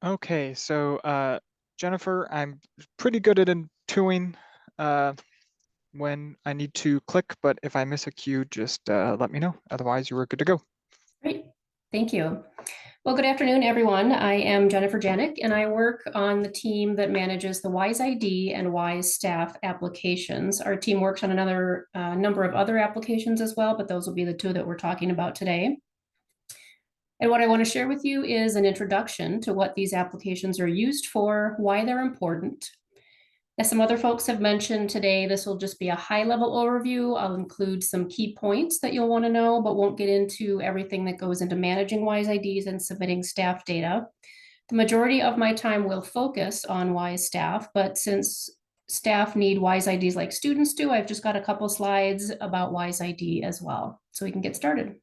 Okay, so Jennifer, I'm pretty good at intuing uh, when I need to click, but if I miss a cue, just let me know. Otherwise, you were good to go. Great, thank you. Well, good afternoon, everyone. I am Jennifer Janik, and I work on the team that manages the WISE-ID and WISEStaff applications. Our team works on another number of other applications as well, but those will be the two that we're talking about today. And what I want to share with you is an introduction to what these applications are used for, why they're important. As some other folks have mentioned today, this will just be a high-level overview. I'll include some key points that you'll want to know, but won't get into everything that goes into managing WISE-IDs and submitting staff data. The majority of my time will focus on WISEStaff, but since staff need WISE-IDs like students do, I've just got a couple slides about WISE-ID as well, so we can get started.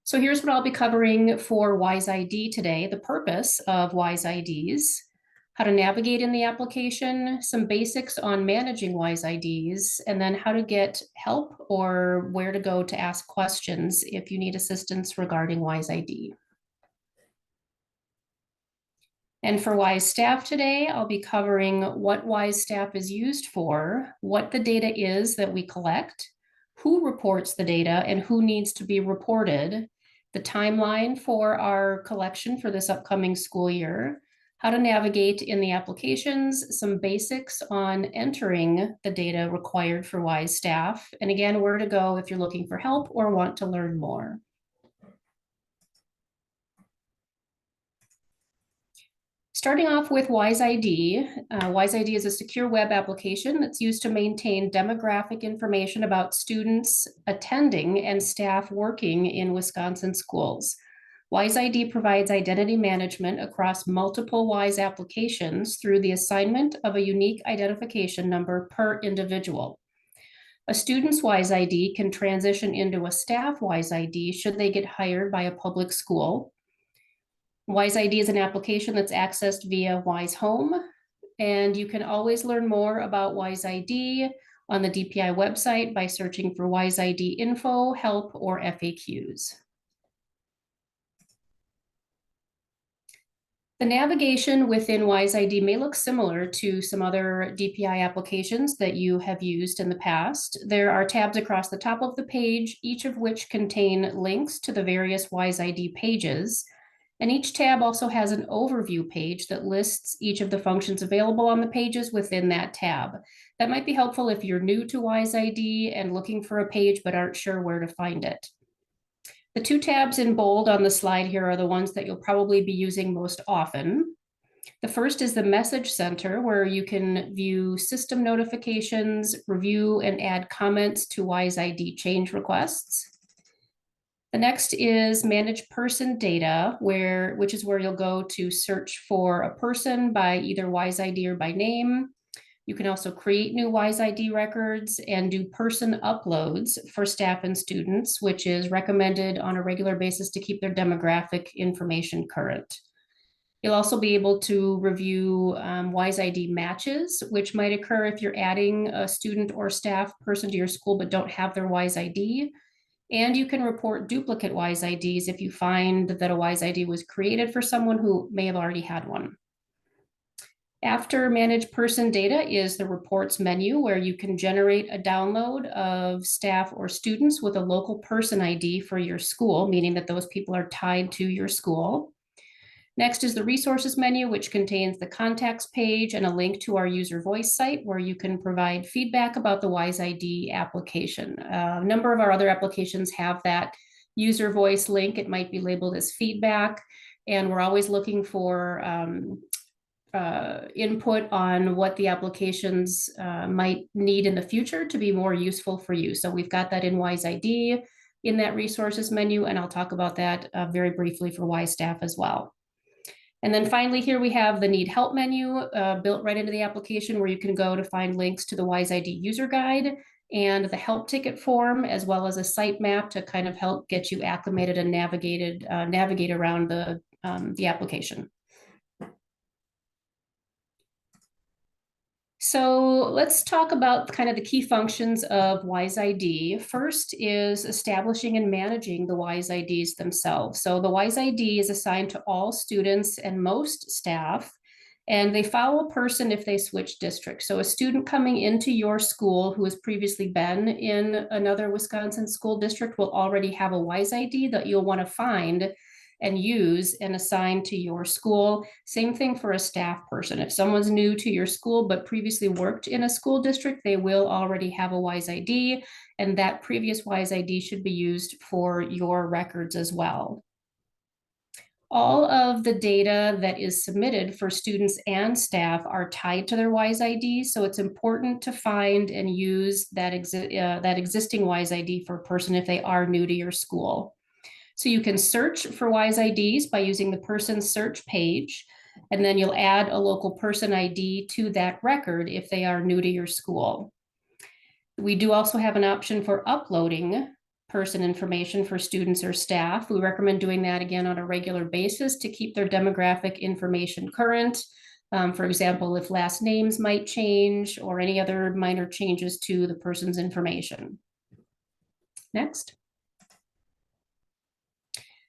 So here's what I'll be covering for WISE-ID today, the purpose of WISE-IDs, how to navigate in the application, some basics on managing WISE-IDs, and then how to get help or where to go to ask questions if you need assistance regarding WISE-ID. And for WISEStaff today, I'll be covering what WISEStaff is used for, what the data is that we collect, who reports the data and who needs to be reported, the timeline for our collection for this upcoming school year, how to navigate in the applications, some basics on entering the data required for WISEStaff, and again, where to go if you're looking for help or want to learn more. Starting off with WISE-ID, WISE-ID is a secure web application that's used to maintain demographic information about students attending and staff working in Wisconsin schools. WISE-ID provides identity management across multiple WISE applications through the assignment of a unique identification number per individual. A student's WISE-ID can transition into a staff WISE-ID should they get hired by a public school. WISE-ID is an application that's accessed via WISE Home, and you can always learn more about WISE-ID on the DPI website by searching for WISE-ID info, help, or FAQs. The navigation within WISE-ID may look similar to some other DPI applications that you have used in the past. There are tabs across the top of the page, each of which contain links to the various WISE-ID pages. And each tab also has an overview page that lists each of the functions available on the pages within that tab. That might be helpful if you're new to WISE-ID and looking for a page but aren't sure where to find it. The two tabs in bold on the slide here are the ones that you'll probably be using most often. The first is the Message Center, where you can view system notifications, review and add comments to WISE-ID change requests. The next is Manage Person Data, which is where you'll go to search for a person by either WISE-ID or by name. You can also create new WISE-ID records and do person uploads for staff and students, which is recommended on a regular basis to keep their demographic information current. You'll also be able to review WISE-ID matches, which might occur if you're adding a student or staff person to your school but don't have their WISE-ID. And you can report duplicate WISE-IDs if you find that a WISE-ID was created for someone who may have already had one. After Manage Person Data is the Reports menu, where you can generate a download of staff or students with a local person ID for your school, meaning that those people are tied to your school. Next is the Resources menu, which contains the Contacts page and a link to our user voice site where you can provide feedback about the WISE-ID application. A number of our other applications have that user voice link. It might be labeled as feedback, and we're always looking for input on what the applications might need in the future to be more useful for you. So we've got that in WISE-ID in that Resources menu, and I'll talk about that very briefly for WISEStaff as well. And then finally here we have the Need Help menu built right into the application, where you can go to find links to the WISE-ID user guide and the help ticket form, as well as a site map to kind of help get you acclimated and navigate around the application. So let's talk about kind of the key functions of WISE-ID. First is establishing and managing the WISE-IDs themselves. So the WISE-ID is assigned to all students and most staff, and they follow a person if they switch districts. So a student coming into your school who has previously been in another Wisconsin school district will already have a WISE-ID that you'll want to find and use and assign to your school. Same thing for a staff person. If someone's new to your school but previously worked in a school district, they will already have a WISE-ID, and that previous WISE-ID should be used for your records as well. All of the data that is submitted for students and staff are tied to their WISE-ID, so it's important to find and use that existing WISE-ID for a person if they are new to your school. So you can search for WISE-IDs by using the person search page, and then you'll add a local person ID to that record if they are new to your school. We do also have an option for uploading person information for students or staff. We recommend doing that again on a regular basis to keep their demographic information current. For example, if last names might change or any other minor changes to the person's information. Next.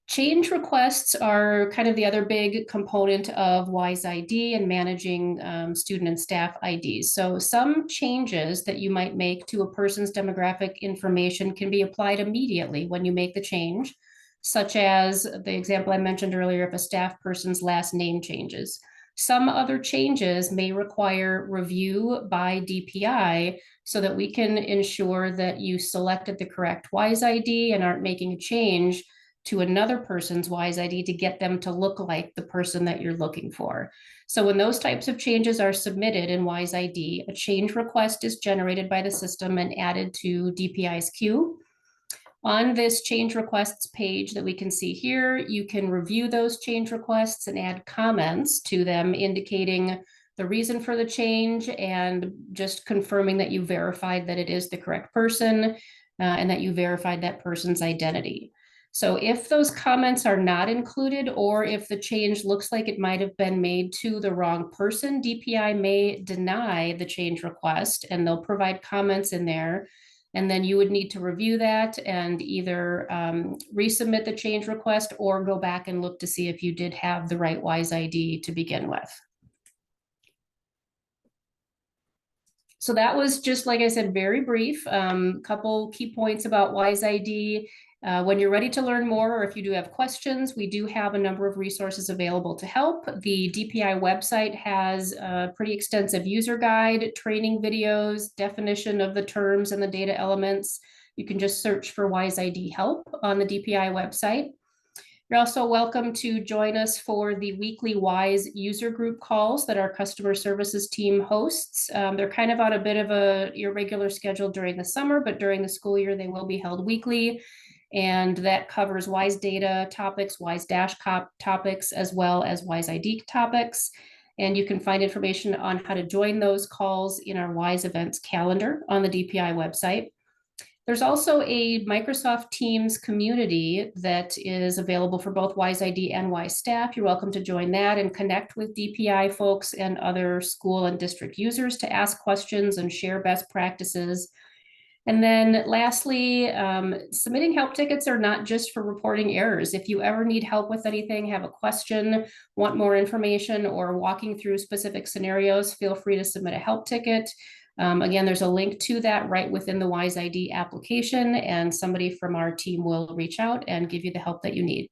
Change requests are kind of the other big component of WISE-ID and managing student and staff IDs. So some changes that you might make to a person's demographic information can be applied immediately when you make the change, such as the example I mentioned earlier, if a staff person's last name changes. Some other changes may require review by DPI so that we can ensure that you selected the correct WISE-ID and aren't making a change to another person's WISE-ID to get them to look like the person that you're looking for. So when those types of changes are submitted in WISE-ID, a change request is generated by the system and added to DPI's queue. On this change requests page that we can see here, you can review those change requests and add comments to them indicating the reason for the change and just confirming that you verified that it is the correct person and that you verified that person's identity. So if those comments are not included, or if the change looks like it might have been made to the wrong person, DPI may deny the change request and they'll provide comments in there. And then you would need to review that and either resubmit the change request or go back and look to see if you did have the right WISE-ID to begin with. So that was just, like I said, very brief. Couple key points about WISE-ID. When you're ready to learn more, or if you do have questions, we do have a number of resources available to help. The DPI website has a pretty extensive user guide, training videos, definition of the terms and the data elements. You can just search for WISE-ID help on the DPI website. You're also welcome to join us for the weekly WISE user group calls that our customer services team hosts. They're kind of on a bit of a irregular schedule during the summer, but during the school year, they will be held weekly. And that covers WISE data topics, WISE dash topics, as well as WISE-ID topics. And you can find information on how to join those calls in our WISE events calendar on the DPI website. There's also a Microsoft Teams community that is available for both WISE-ID and WISEStaff. You're welcome to join that and connect with DPI folks and other school and district users to ask questions and share best practices. And then lastly, submitting help tickets are not just for reporting errors. If you ever need help with anything, have a question, want more information, or walking through specific scenarios, feel free to submit a help ticket. Again, there's a link to that right within the WISE-ID application, and somebody from our team will reach out and give you the help that you need.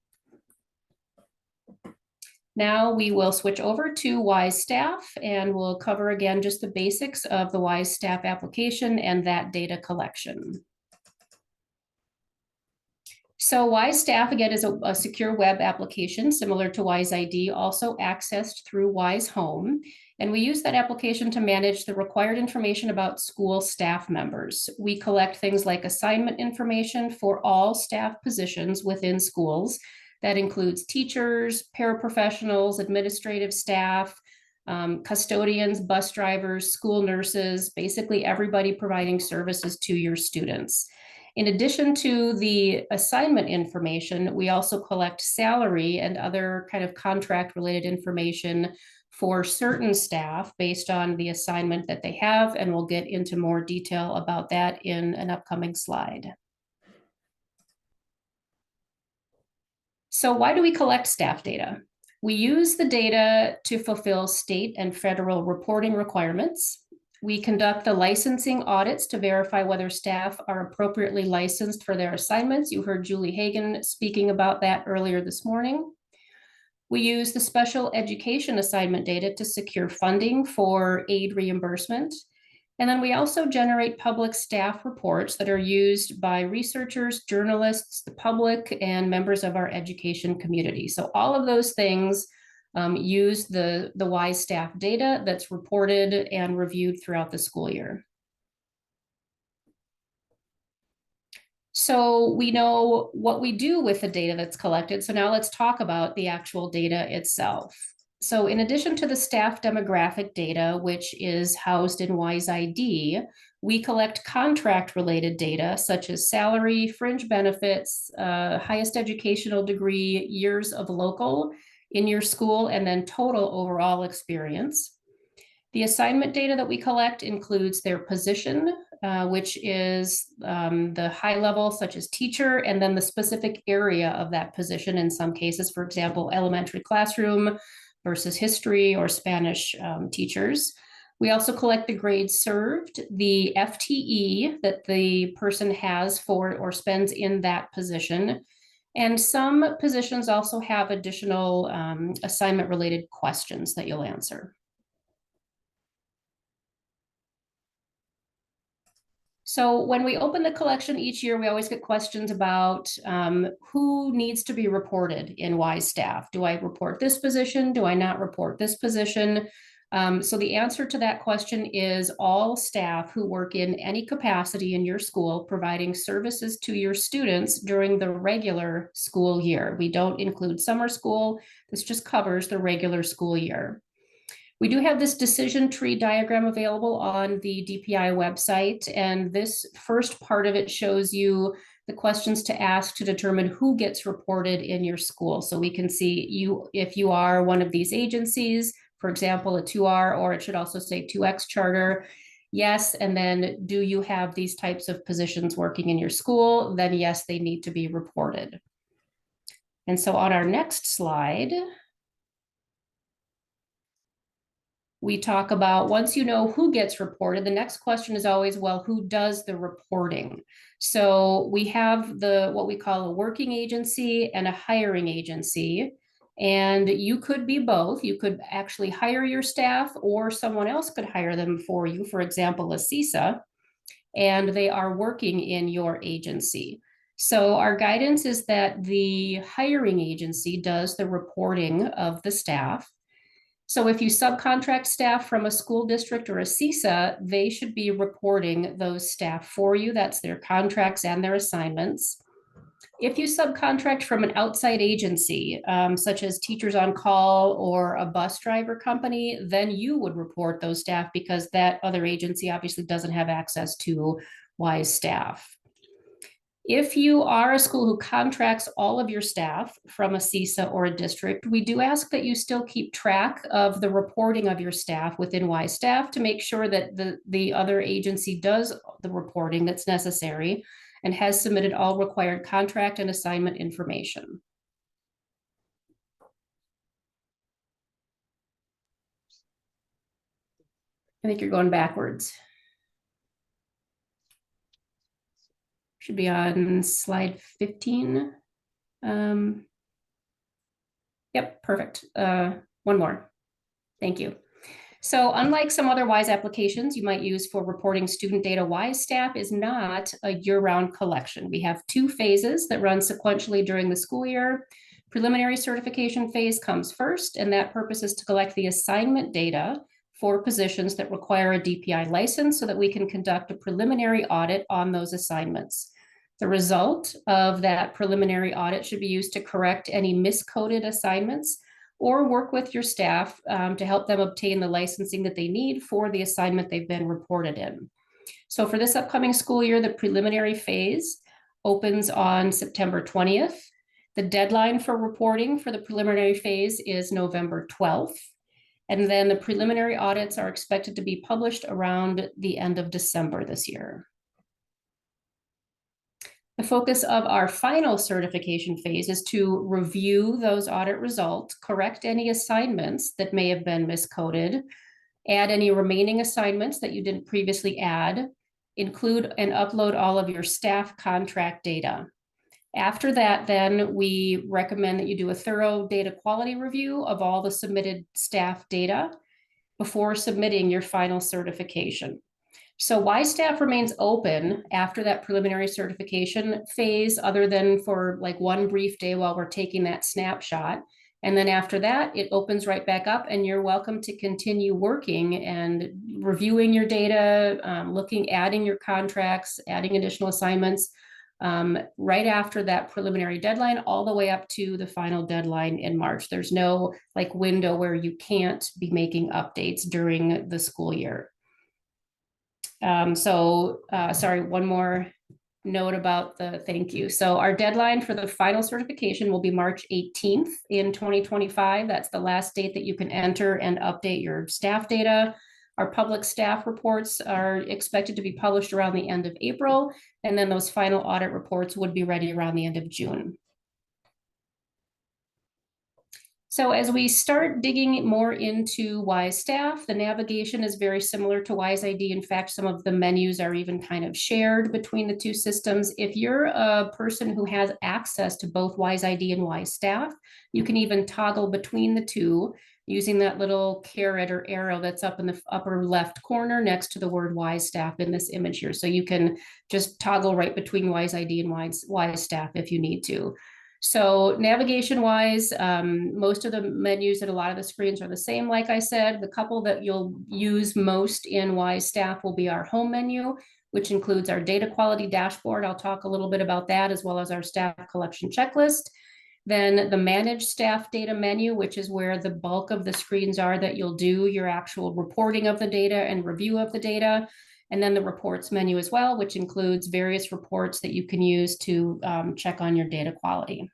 Now we will switch over to WISEStaff, and we'll cover again just the basics of the WISEStaff application and that data collection. So WISEStaff, again, is a secure web application similar to WISE-ID, also accessed through WISE Home. And we use that application to manage the required information about school staff members. We collect things like assignment information for all staff positions within schools. That includes teachers, paraprofessionals, administrative staff, custodians, bus drivers, school nurses, basically everybody providing services to your students. In addition to the assignment information, we also collect salary and other kind of contract related information for certain staff based on the assignment that they have, and we'll get into more detail about that in an upcoming slide. So why do we collect staff data? We use the data to fulfill state and federal reporting requirements. We conduct the licensing audits to verify whether staff are appropriately licensed for their assignments. You heard Julie Hagan speaking about that earlier this morning. We use the special education assignment data to secure funding for aid reimbursement. And then we also generate public staff reports that are used by researchers, journalists, the public, and members of our education community. So all of those things use the WISEStaff data that's reported and reviewed throughout the school year. So we know what we do with the data that's collected. So now let's talk about the actual data itself. So in addition to the staff demographic data, which is housed in WISE-ID, we collect contract-related data such as salary, fringe benefits, highest educational degree, years of local in your school, and then total overall experience. The assignment data that we collect includes their position, which is the high level, such as teacher, and then the specific area of that position in some cases, for example, elementary classroom versus history or Spanish teachers. We also collect the grades served, the FTE that the person has for or spends in that position. And some positions also have additional assignment-related questions that you'll answer. So when we open the collection each year, we always get questions about who needs to be reported in WISEStaff. Do I report this position? Do I not report this position? So the answer to that question is all staff who work in any capacity in your school providing services to your students during the regular school year. We don't include summer school. This just covers the regular school year. We do have this decision tree diagram available on the DPI website, and this first part of it shows you the questions to ask to determine who gets reported in your school. So we can see if you are one of these agencies, for example, a 2R, or it should also say 2X charter. Yes, and then do you have these types of positions working in your school? Then yes, they need to be reported. And so on our next slide, we talk about once you know who gets reported, the next question is always, well, who does the reporting? So we have what we call a working agency and a hiring agency. And you could be both. You could actually hire your staff or someone else could hire them for you, for example, a CISA, and they are working in your agency. So our guidance is that the hiring agency does the reporting of the staff. So if you subcontract staff from a school district or a CISA, they should be reporting those staff for you. That's their contracts and their assignments. If you subcontract from an outside agency, such as Teachers on Call or a bus driver company, then you would report those staff because that other agency obviously doesn't have access to WISEStaff. If you are a school who contracts all of your staff from a CISA or a district, we do ask that you still keep track of the reporting of your staff within WISEStaff to make sure that the other agency does the reporting that's necessary and has submitted all required contract and assignment information. I think you're going backwards. Should be on slide 15. Yep, perfect. One more. Thank you. So unlike some other WISE applications you might use for reporting student data, WISEStaff is not a year-round collection. We have 2 phases that run sequentially during the school year. Preliminary certification phase comes first, and that purpose is to collect the assignment data for positions that require a DPI license so that we can conduct a preliminary audit on those assignments. The result of that preliminary audit should be used to correct any miscoded assignments or work with your staff to help them obtain the licensing that they need for the assignment they've been reported in. So for this upcoming school year, the preliminary phase opens on September 20th. The deadline for reporting for the preliminary phase is November 12th. And then the preliminary audits are expected to be published around the end of December this year. The focus of our final certification phase is to review those audit results, correct any assignments that may have been miscoded, add any remaining assignments that you didn't previously add, include and upload all of your staff contract data. After that, then we recommend that you do a thorough data quality review of all the submitted staff data before submitting your final certification. So WISEStaff remains open after that preliminary certification phase, other than for like one brief day while we're taking that snapshot. And then after that, it opens right back up, and you're welcome to continue working and reviewing your data, adding your contracts, adding additional assignments right after that preliminary deadline, all the way up to the final deadline in March. There's no like window where you can't be making updates during the school year. Sorry, one more note about the thank you. So our deadline for the final certification will be March 18th in 2025. That's the last date that you can enter and update your staff data. Our public staff reports are expected to be published around the end of April, and then those final audit reports would be ready around the end of June. So as we start digging more into WISEStaff, the navigation is very similar to WISE-ID. In fact, some of the menus are even kind of shared between the two systems. If you're a person who has access to both WISE-ID and WISEStaff, you can even toggle between the two using that little caret or arrow that's up in the upper left corner next to the word WISEStaff in this image here. So you can just toggle right between WISE-ID and WISEStaff if you need to. So navigation-wise, most of the menus and a lot of the screens are the same. Like I said, the couple that you'll use most in WISEStaff will be our home menu, which includes our data quality dashboard. I'll talk a little bit about that, as well as our staff collection checklist. Then the manage staff data menu, which is where the bulk of the screens are that you'll do your actual reporting of the data and review of the data. And then the reports menu as well, which includes various reports that you can use to check on your data quality.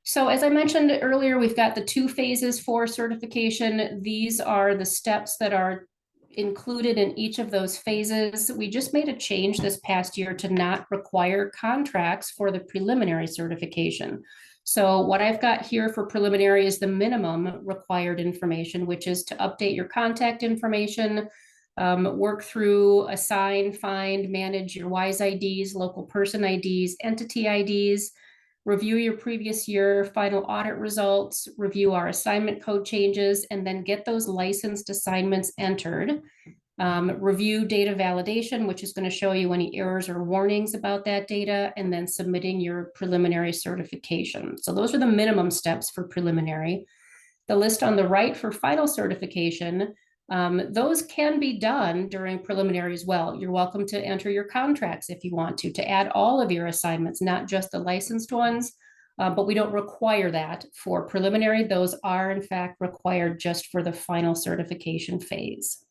So as I mentioned earlier, we've got the 2 phases for certification. These are the steps that are included in each of those phases. We just made a change this past year to not require contracts for the preliminary certification. So what I've got here for preliminary is the minimum required information, which is to update your contact information, work through, assign, find, manage your WISE IDs, local person IDs, entity IDs, review your previous year final audit results, review our assignment code changes, and then get those licensed assignments entered. Review data validation, which is going to show you any errors or warnings about that data, and then submitting your preliminary certification. So those are the minimum steps for preliminary. The list on the right for final certification, those can be done during preliminary as well. You're welcome to enter your contracts if you want to add all of your assignments, not just the licensed ones, but we don't require that for preliminary. Those are in fact required just for the final certification phase.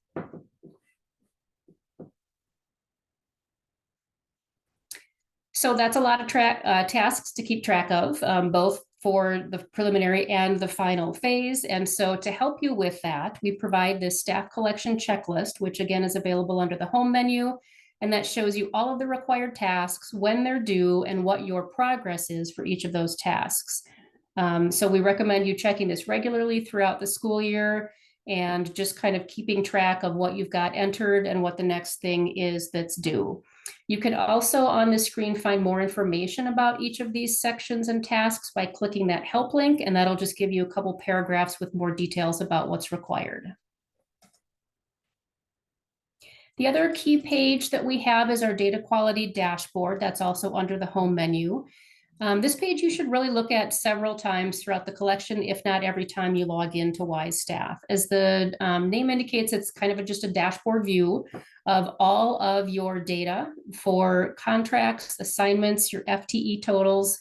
So that's a lot of tasks to keep track of, both for the preliminary and the final phase. And so to help you with that, we provide this staff collection checklist, which again is available under the home menu. And that shows you all of the required tasks, when they're due, and what your progress is for each of those tasks. So we recommend you checking this regularly throughout the school year and just kind of keeping track of what you've got entered and what the next thing is that's due. You can also on the screen find more information about each of these sections and tasks by clicking that help link, and that'll just give you a couple paragraphs with more details about what's required. The other key page that we have is our data quality dashboard. That's also under the home menu. This page you should really look at several times throughout the collection, if not every time you log into WISEStaff. As the name indicates, it's kind of just a dashboard view of all of your data for contracts, assignments, your FTE totals.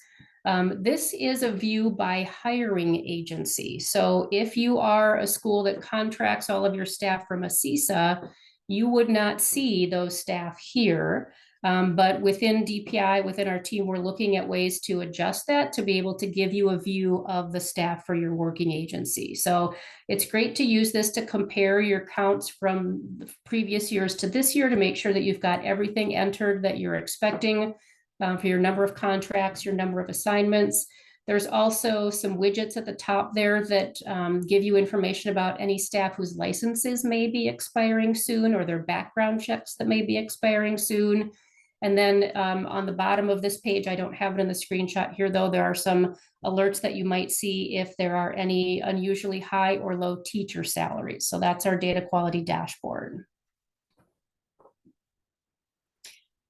This is a view by hiring agency. So if you are a school that contracts all of your staff from a CISA, you would not see those staff here. But within DPI, within our team, we're looking at ways to adjust that to be able to give you a view of the staff for your working agency. So it's great to use this to compare your counts from the previous years to this year to make sure that you've got everything entered that you're expecting for your number of contracts, your number of assignments. There's also some widgets at the top there that give you information about any staff whose licenses may be expiring soon or their background checks that may be expiring soon. And then on the bottom of this page, I don't have it in the screenshot here, though, there are some alerts that you might see if there are any unusually high or low teacher salaries. So that's our data quality dashboard.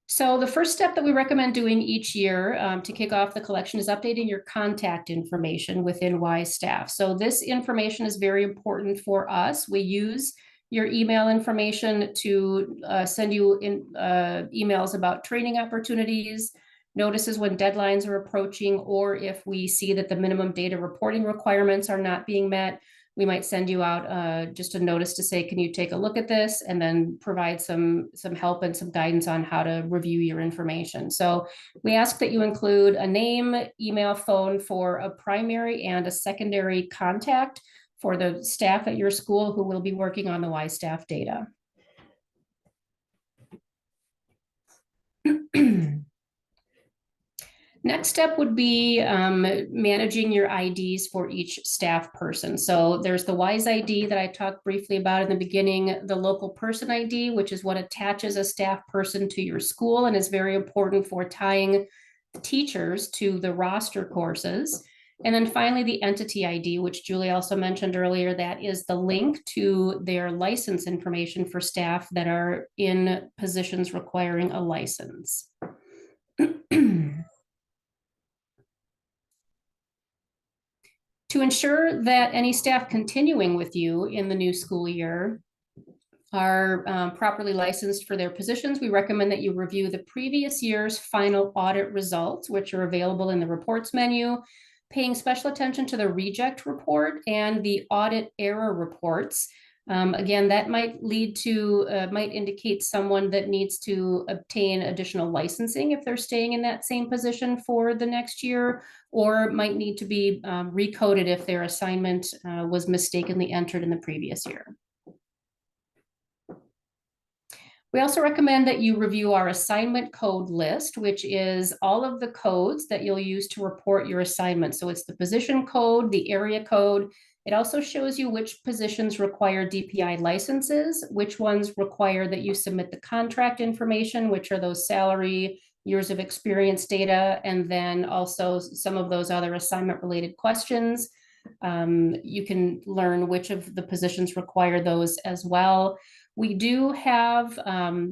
So the first step that we recommend doing each year to kick off the collection is updating your contact information within WISEStaff. So this information is very important for us. We use your email information to send you emails about training opportunities, notices when deadlines are approaching, or if we see that the minimum data reporting requirements are not being met, we might send you out just a notice to say, can you take a look at this, and then provide some help and some guidance on how to review your information. So we ask that you include a name, email, phone for a primary and a secondary contact for the staff at your school who will be working on the WISEStaff data. Next step would be managing your IDs for each staff person. So there's the WISE ID that I talked briefly about in the beginning, the local person ID, which is what attaches a staff person to your school and is very important for tying teachers to the roster courses. And then finally, the entity ID, which Julie also mentioned earlier, that is the link to their license information for staff that are in positions requiring a license. To ensure that any staff continuing with you in the new school year are properly licensed for their positions, we recommend that you review the previous year's final audit results, which are available in the reports menu, paying special attention to the reject report and the audit error reports. Again, that might lead to, might indicate someone that needs to obtain additional licensing if they're staying in that same position for the next year, or might need to be recoded if their assignment was mistakenly entered in the previous year. We also recommend that you review our assignment code list, which is all of the codes that you'll use to report your assignment. So it's the position code, the area code. It also shows you which positions require DPI licenses, which ones require that you submit the contract information, which are those salary, years of experience data, and then also some of those other assignment related questions. You can learn which of the positions require those as well. We do have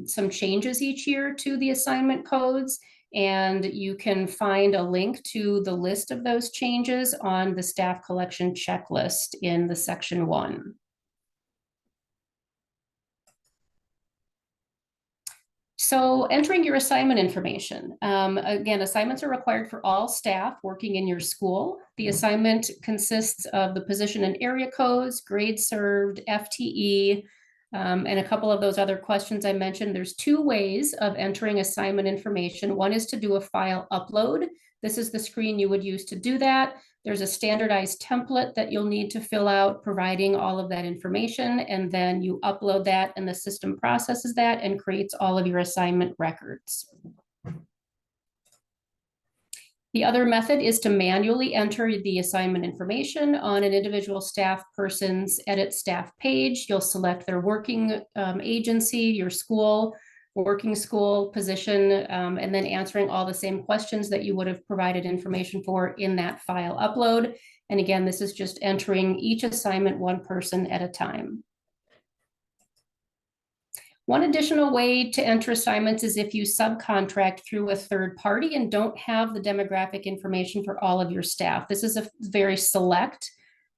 some changes each year to the assignment codes, and you can find a link to the list of those changes on the staff collection checklist in the section 1. So entering your assignment information. Again, assignments are required for all staff working in your school. The assignment consists of the position and area codes, grade served, FTE, and a couple of those other questions I mentioned. There's 2 ways of entering assignment information. One is to do a file upload. This is the screen you would use to do that. There's a standardized template that you'll need to fill out, providing all of that information, and then you upload that and the system processes that and creates all of your assignment records. The other method is to manually enter the assignment information on an individual staff person's edit staff page. You'll select their working agency, your school, working school position, and then answering all the same questions that you would have provided information for in that file upload. And again, this is just entering each assignment one person at a time. One additional way to enter assignments is if you subcontract through a third party and don't have the demographic information for all of your staff. This is a very select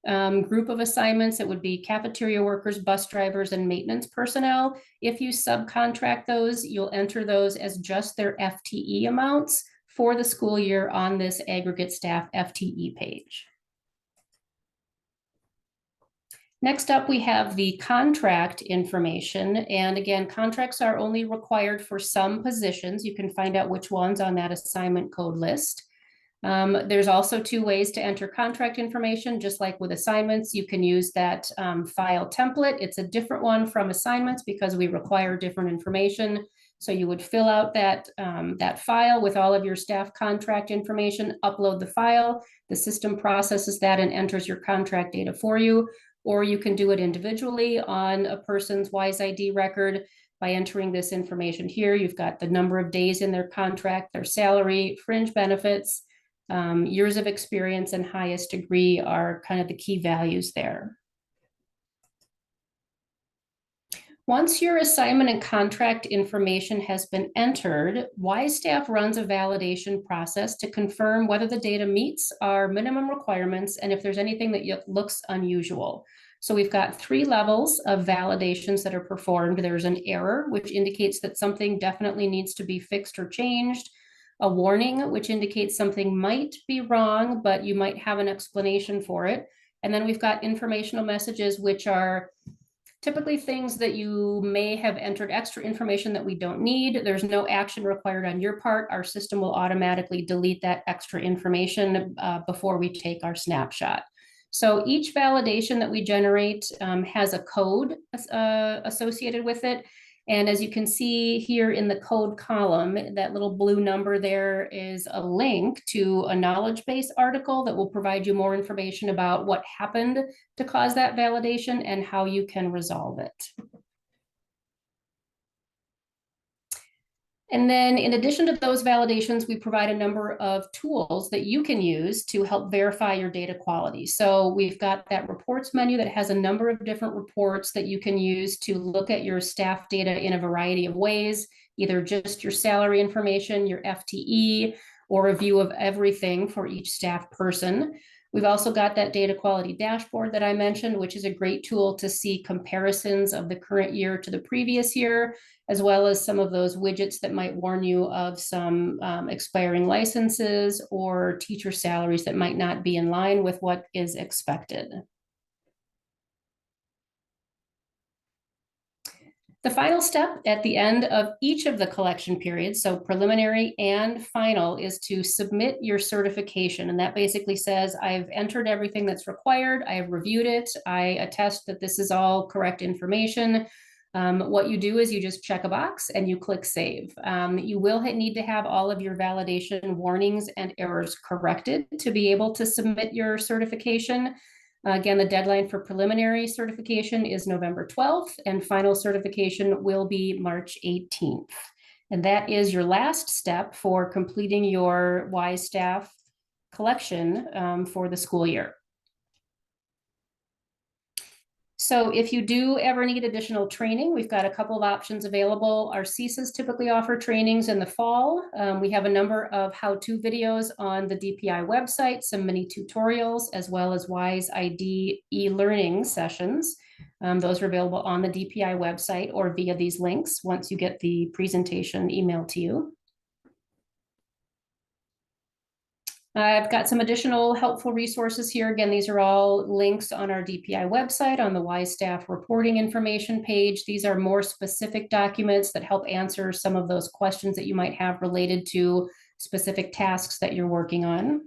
group of assignments. It would be cafeteria workers, bus drivers, and maintenance personnel. If you subcontract those, you'll enter those as just their FTE amounts for the school year on this aggregate staff FTE page. Next up, we have the contract information. And again, contracts are only required for some positions. You can find out which ones on that assignment code list. There's also 2 ways to enter contract information, just like with assignments. You can use that file template. It's a different one from assignments because we require different information. So you would fill out that file with all of your staff contract information, upload the file. The system processes that and enters your contract data for you. Or you can do it individually on a person's WISE-ID record by entering this information here. You've got the number of days in their contract, their salary, fringe benefits, years of experience, and highest degree are kind of the key values there. Once your assignment and contract information has been entered, WISEStaff runs a validation process to confirm whether the data meets our minimum requirements and if there's anything that looks unusual. So we've got 3 levels of validations that are performed. There's an error, which indicates that something definitely needs to be fixed or changed. A warning, which indicates something might be wrong, but you might have an explanation for it. And then we've got informational messages, which are typically things that you may have entered extra information that we don't need. There's no action required on your part. Our system will automatically delete that extra information before we take our snapshot. So each validation that we generate has a code associated with it. And as you can see here in the code column, that little blue number there is a link to a knowledge base article that will provide you more information about what happened to cause that validation and how you can resolve it. And then in addition to those validations, we provide a number of tools that you can use to help verify your data quality. So we've got that reports menu that has a number of different reports that you can use to look at your staff data in a variety of ways, either just your salary information, your FTE, or a view of everything for each staff person. We've also got that data quality dashboard that I mentioned, which is a great tool to see comparisons of the current year to the previous year, as well as some of those widgets that might warn you of some expiring licenses or teacher salaries that might not be in line with what is expected. The final step at the end of each of the collection periods, so preliminary and final, is to submit your certification. And that basically says, I've entered everything that's required, I have reviewed it, I attest that this is all correct information. What you do is you just check a box and you click save. You will need to have all of your validation warnings and errors corrected to be able to submit your certification. Again, the deadline for preliminary certification is November 12th, and final certification will be March 18th. And that is your last step for completing your WISEStaff collection for the school year. So if you do ever need additional training, we've got a couple of options available. Our CSAs typically offer trainings in the fall. We have a number of how-to videos on the DPI website, some mini tutorials, as well as WISE-ID e-learning sessions. Those are available on the DPI website or via these links once you get the presentation emailed to you. I've got some additional helpful resources here. Again, these are all links on our DPI website on the WISEStaff reporting information page. These are more specific documents that help answer some of those questions that you might have related to specific tasks that you're working on.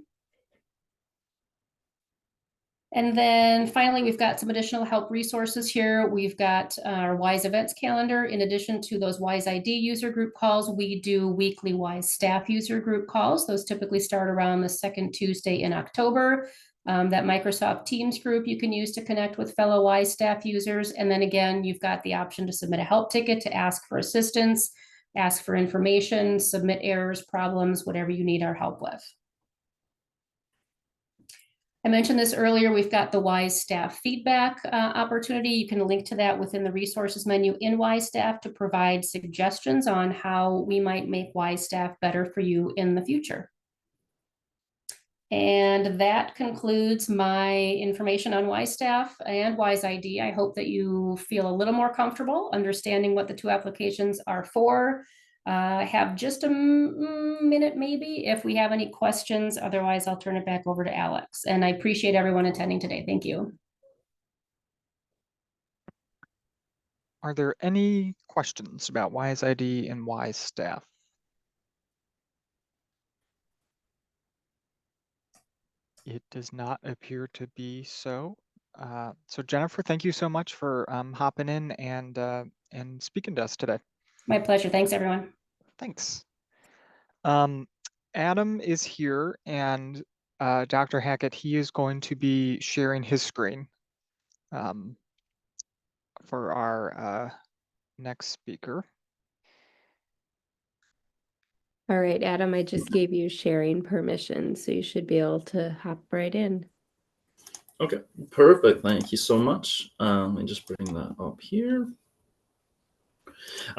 And then finally, we've got some additional help resources here. We've got our WISE events calendar. In addition to those WISE-ID user group calls, we do weekly WISEStaff user group calls. Those typically start around the second Tuesday in October. That Microsoft Teams group you can use to connect with fellow WISEStaff users. And then again, you've got the option to submit a help ticket to ask for assistance, ask for information, submit errors, problems, whatever you need our help with. I mentioned this earlier, we've got the WISEStaff feedback opportunity. You can link to that within the resources menu in WISEStaff to provide suggestions on how we might make WISEStaff better for you in the future. And that concludes my information on WISEStaff and WISE-ID. I hope that you feel a little more comfortable understanding what the 2 applications are for. Have just a minute maybe if we have any questions. Otherwise, I'll turn it back over to Alex. And I appreciate everyone attending today. Thank you. Are there any questions about WISE-ID and WISEStaff? It does not appear to be so. So Jennifer, thank you so much for hopping in and speaking to us today. My pleasure. Thanks, everyone. Thanks. Adam is here, and Dr. Hackett, he is going to be sharing his screen for our next speaker. All right, Adam, I just gave you sharing permission, so you should be able to hop right in. Okay, perfect. Thank you so much. Let me just bring that up here.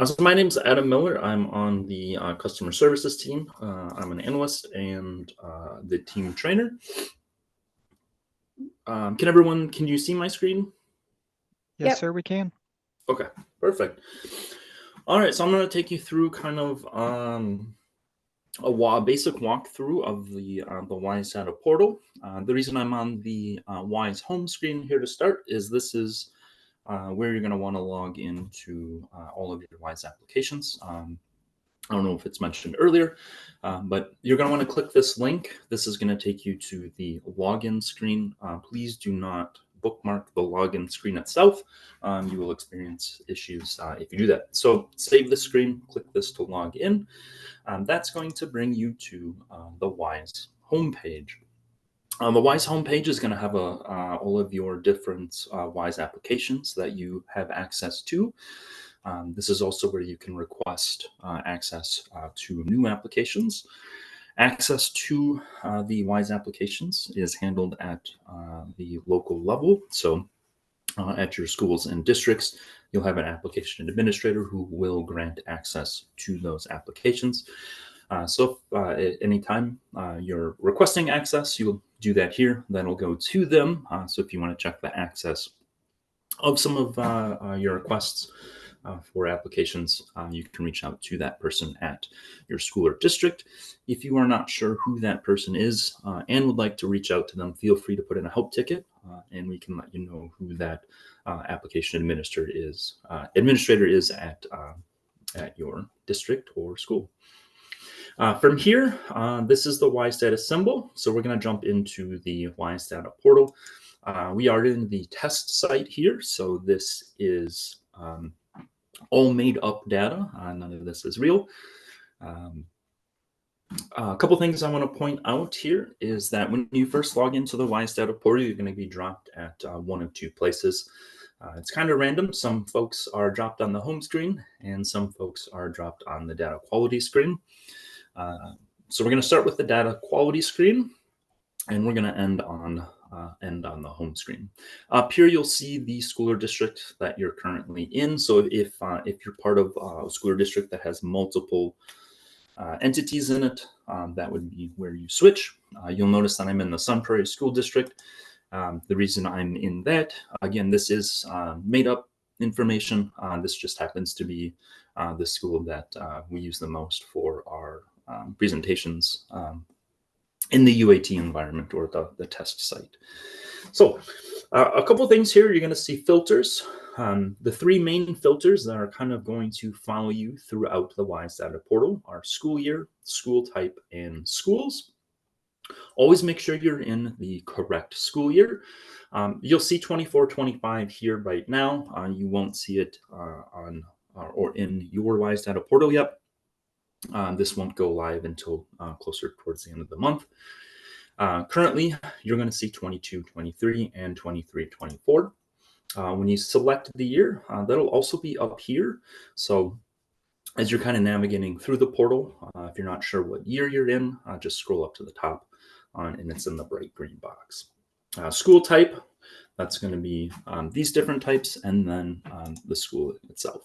So my name is Adam Mueller. I'm on the customer services team. I'm an analyst and the team trainer. Can you see my screen? Yes, Yep. sir, we can. Okay, perfect. All right, so I'm going to take you through kind of a basic walkthrough of the WISE data portal. The reason I'm on the WISE home screen here to start is this is where you're going to want to log into all of your WISE applications. I don't know if it's mentioned earlier, but you're going to want to click this link. This is going to take you to the login screen. Please do not bookmark the login screen itself. You will experience issues if you do that. So save the screen, click this to log in. That's going to bring you to the WISE homepage. The WISE homepage is going to have all of your different WISE applications that you have access to. This is also where you can request access to new applications. Access to the WISE applications is handled at the local level. So at your schools and districts, you'll have an application administrator who will grant access to those applications. So at any time you're requesting access, you'll do that here. Then it'll go to them. So if you want to check the access of some of your requests for applications, you can reach out to that person at your school or district. If you are not sure who that person is and would like to reach out to them, feel free to put in a help ticket and we can let you know who that application administrator is at your district or school. From here, this is the WISE data symbol. So we're going to jump into the WISE data portal. We are in the test site here. So this is all made up data. None of this is real. A couple things I want to point out here is that when you first log into the WISE data portal, you're going to be dropped at one of two places. It's kind of random. Some folks are dropped on the home screen and some folks are dropped on the data quality screen. So we're going to start with the data quality screen and we're going to end on the home screen. Up here, you'll see the school or district that you're currently in. So if you're part of a school or district that has multiple entities in it, that would be where you switch. You'll notice that I'm in the Sun Prairie School District. The reason I'm in that, again, this is made up information. This just happens to be the school that we use the most for our presentations in the UAT environment or the test site. So a couple things here, you're going to see filters. The three main filters that are kind of going to follow you throughout the WISE data portal are school year, school type, and schools. Always make sure you're in the correct school year. You'll see 24-25 here right now. You won't see it on or in your WISE data portal yet. This won't go live until closer towards the end of the month. Currently, you're going to see 22-23 and 23-24. When you select the year, that'll also be up here. So as you're kind of navigating through the portal, if you're not sure what year you're in, just scroll up to the top and it's in the bright green box. School type, that's going to be these different types, and then the school itself.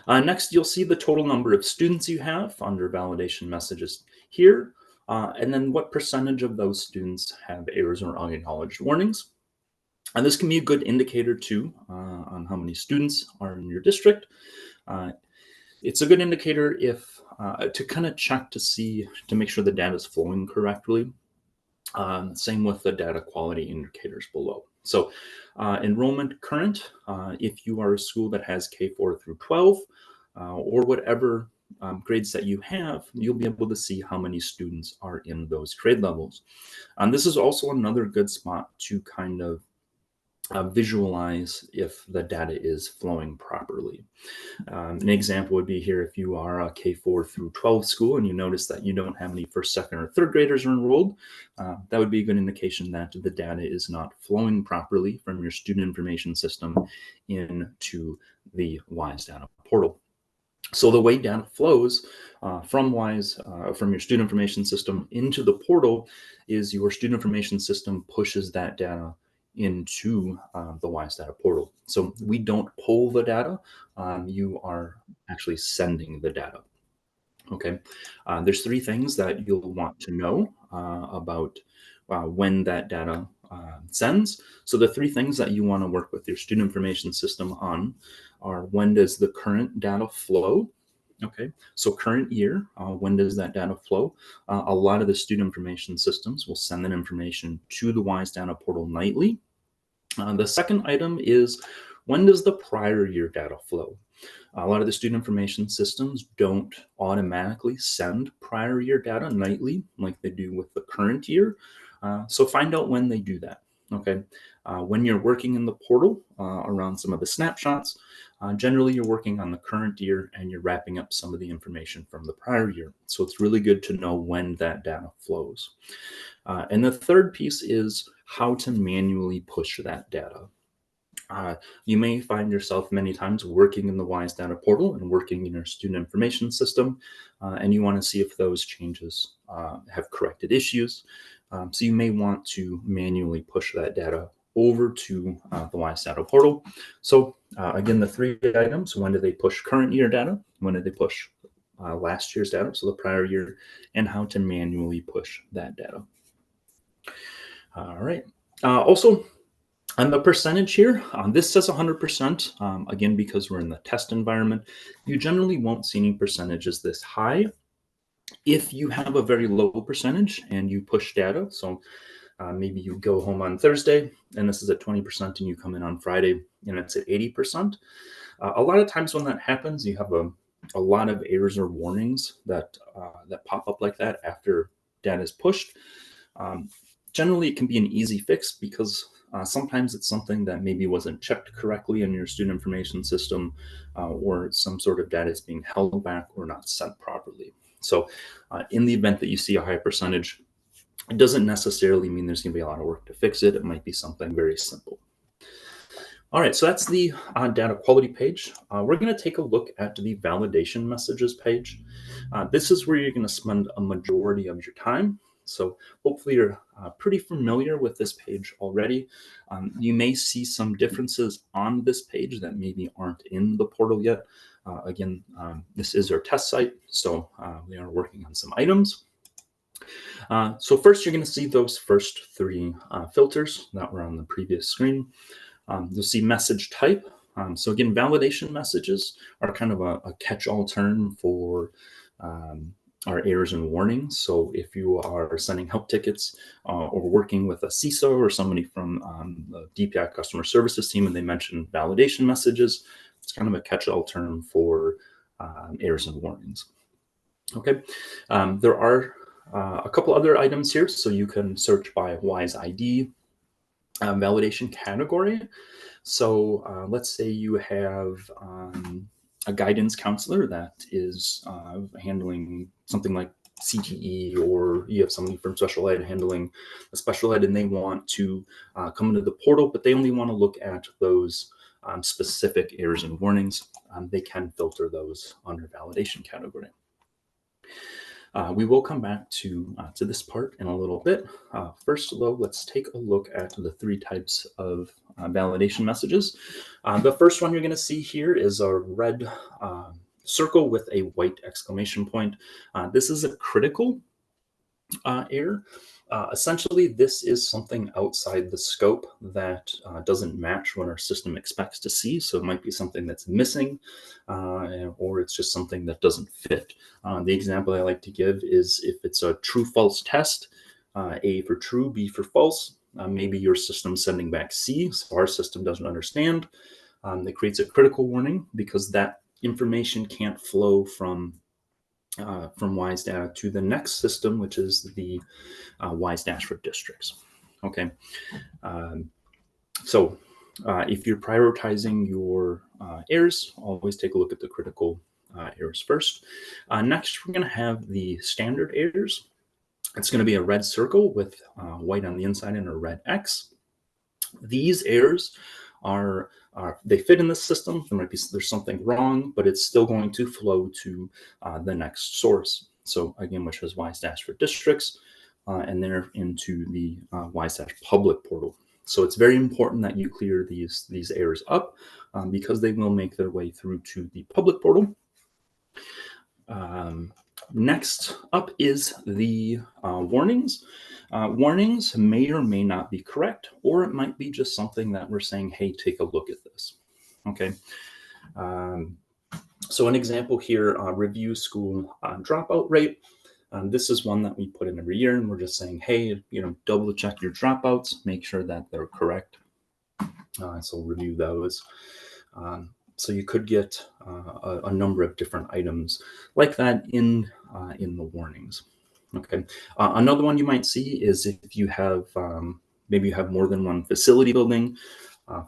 Next, you'll see the total number of students you have under validation messages here, and then what percentage of those students have errors or unacknowledged warnings. And this can be a good indicator too on how many students are in your district. It's a good indicator if to kind of check to make sure the data is flowing correctly. Same with the data quality indicators below. So Enrollment current, if you are a school that has K4 through 12, or whatever grades that you have, you'll be able to see how many students are in those grade levels. This is also another good spot to kind of visualize if the data is flowing properly. An example would be here if you are a K4 through 12 school and you notice that you don't have any first, second, or third graders enrolled, that would be a good indication that the data is not flowing properly from your student information system into the WISE data portal. So the way data flows from your student information system into the portal is your student information system pushes that data into the WISE data portal. So we don't pull the data, you are actually sending the data. Okay, there's three things that you'll want to know about when that data sends. So the three things that you want to work with your student information system on are: when does the current data flow? Okay, so current year, when does that data flow? A lot of the student information systems will send that information to the WISE data portal nightly. The second item is, when does the prior year data flow? A lot of the student information systems don't automatically send prior year data nightly like they do with the current year. So find out when they do that. Okay, when you're working in the portal around some of the snapshots, generally you're working on the current year and you're wrapping up some of the information from the prior year. So it's really good to know when that data flows. And the third piece is how to manually push that data. You may find yourself many times working in the WISE data portal and working in your student information system, and you want to see if those changes have corrected issues. So you may want to manually push that data over to the WISE data portal. So again, the three items: when do they push current year data? When did they push last year's data, so the prior year, and how to manually push that data. All right. Also, on the percentage here, this says 100%. Again, because we're in the test environment, you generally won't see any percentages this high. If you have a very low percentage and you push data, so maybe you go home on Thursday and this is at 20% and you come in on Friday and it's at 80%. A lot of times when that happens, you have a lot of errors or warnings that pop up like that after data is pushed. Generally, it can be an easy fix because sometimes it's something that maybe wasn't checked correctly in your student information system, or some sort of data is being held back or not sent properly. So in the event that you see a high percentage, it doesn't necessarily mean there's going to be a lot of work to fix it. It might be something very simple. All right, so that's the data quality page. We're going to take a look at the validation messages page. This is where you're going to spend a majority of your time. So hopefully you're pretty familiar with this page already. You may see some differences on this page that maybe aren't in the portal yet. Again, this is our test site, so we are working on some items. So first, you're going to see those first three filters that were on the previous screen. You'll see message type. So again, validation messages are kind of a catch-all term for our errors and warnings. So if you are sending help tickets or working with a CISO or somebody from the DPI customer services team and they mention validation messages, it's kind of a catch-all term for errors and warnings. Okay, there are a couple other items here. So you can search by WISE ID, validation category. So let's say you have a guidance counselor that is handling something like CTE, or you have somebody from special ed handling a special ed and they want to come into the portal, but they only want to look at those specific errors and warnings. They can filter those under validation category. We will come back to this part in a little bit. First, though, let's take a look at the three types of validation messages. The first one you're going to see here is a red circle with a white exclamation point. This is a critical error. Essentially, this is something outside the scope that doesn't match what our system expects to see. So it might be something that's missing, or it's just something that doesn't fit. The example I like to give is if it's a true-false test, A for true, B for false, Maybe your system's sending back C, so our system doesn't understand. That creates a critical warning because that information can't flow from WISE data to the next system, which is the WISE dash for districts. Okay, so if you're prioritizing your errors, always take a look at the critical errors first. Next, we're going to have the standard errors. It's going to be a red circle with white on the inside and a red X. These errors they fit in the system. There's something wrong, but it's still going to flow to the next source. So again, which is WISE for districts, and then into the WISE public portal. So it's very important that you clear these errors up because they will make their way through to the public portal. Next up is the warnings. Warnings may or may not be correct, or it might be just something that we're saying, hey, take a look at this. Okay. So an example here, review school dropout rate. This is one that we put in every year, and we're just saying, hey, double check your dropouts, make sure that they're correct. So review those. So you could get a number of different items like that in the warnings. Okay. Another one you might see is if you have maybe you have more than one facility building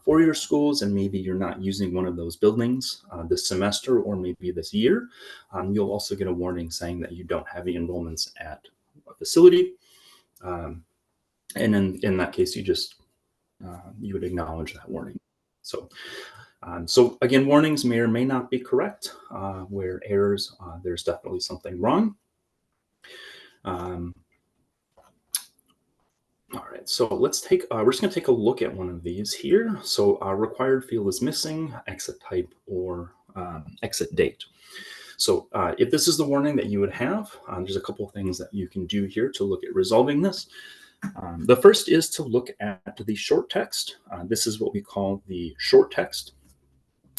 for your schools, and maybe you're not using one of those buildings this semester or maybe this year, you'll also get a warning saying that you don't have any enrollments at a facility. And in that case, you just you would acknowledge that warning. So again, warnings may or may not be correct. Where errors, there's definitely something wrong. All right, so let's take, we're just gonna take a look at one of these here. So required field is missing, exit type or exit date. So if this is the warning that you would have, there's a couple of things that you can do here to look at resolving this. The first is to look at the short text. This is what we call the short text.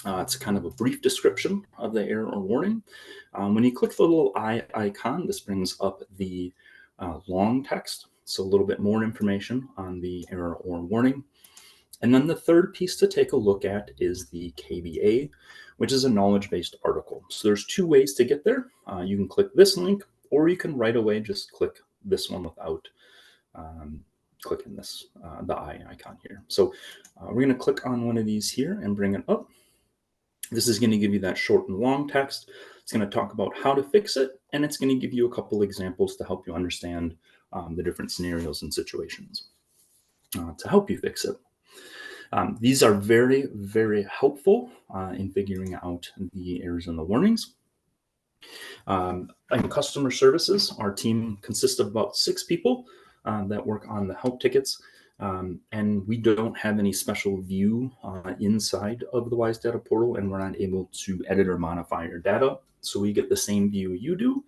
It's kind of a brief description of the error or warning. When you click the little eye icon, this brings up the long text. So a little bit more information on the error or warning. And then the third piece to take a look at is the KBA, which is a knowledge-based article. So there's two ways to get there. You can click this link, or you can right away just click this one without clicking this, the eye icon here. So we're going to click on one of these here and bring it up. This is going to give you that short and long text. It's going to talk about how to fix it, and it's going to give you a couple examples to help you understand the different scenarios and situations to help you fix it. These are very, very helpful in figuring out the errors and the warnings. In customer services, our team consists of about 6 people that work on the help tickets. And we don't have any special view inside of the WISE data portal, and we're not able to edit or modify your data. So we get the same view you do.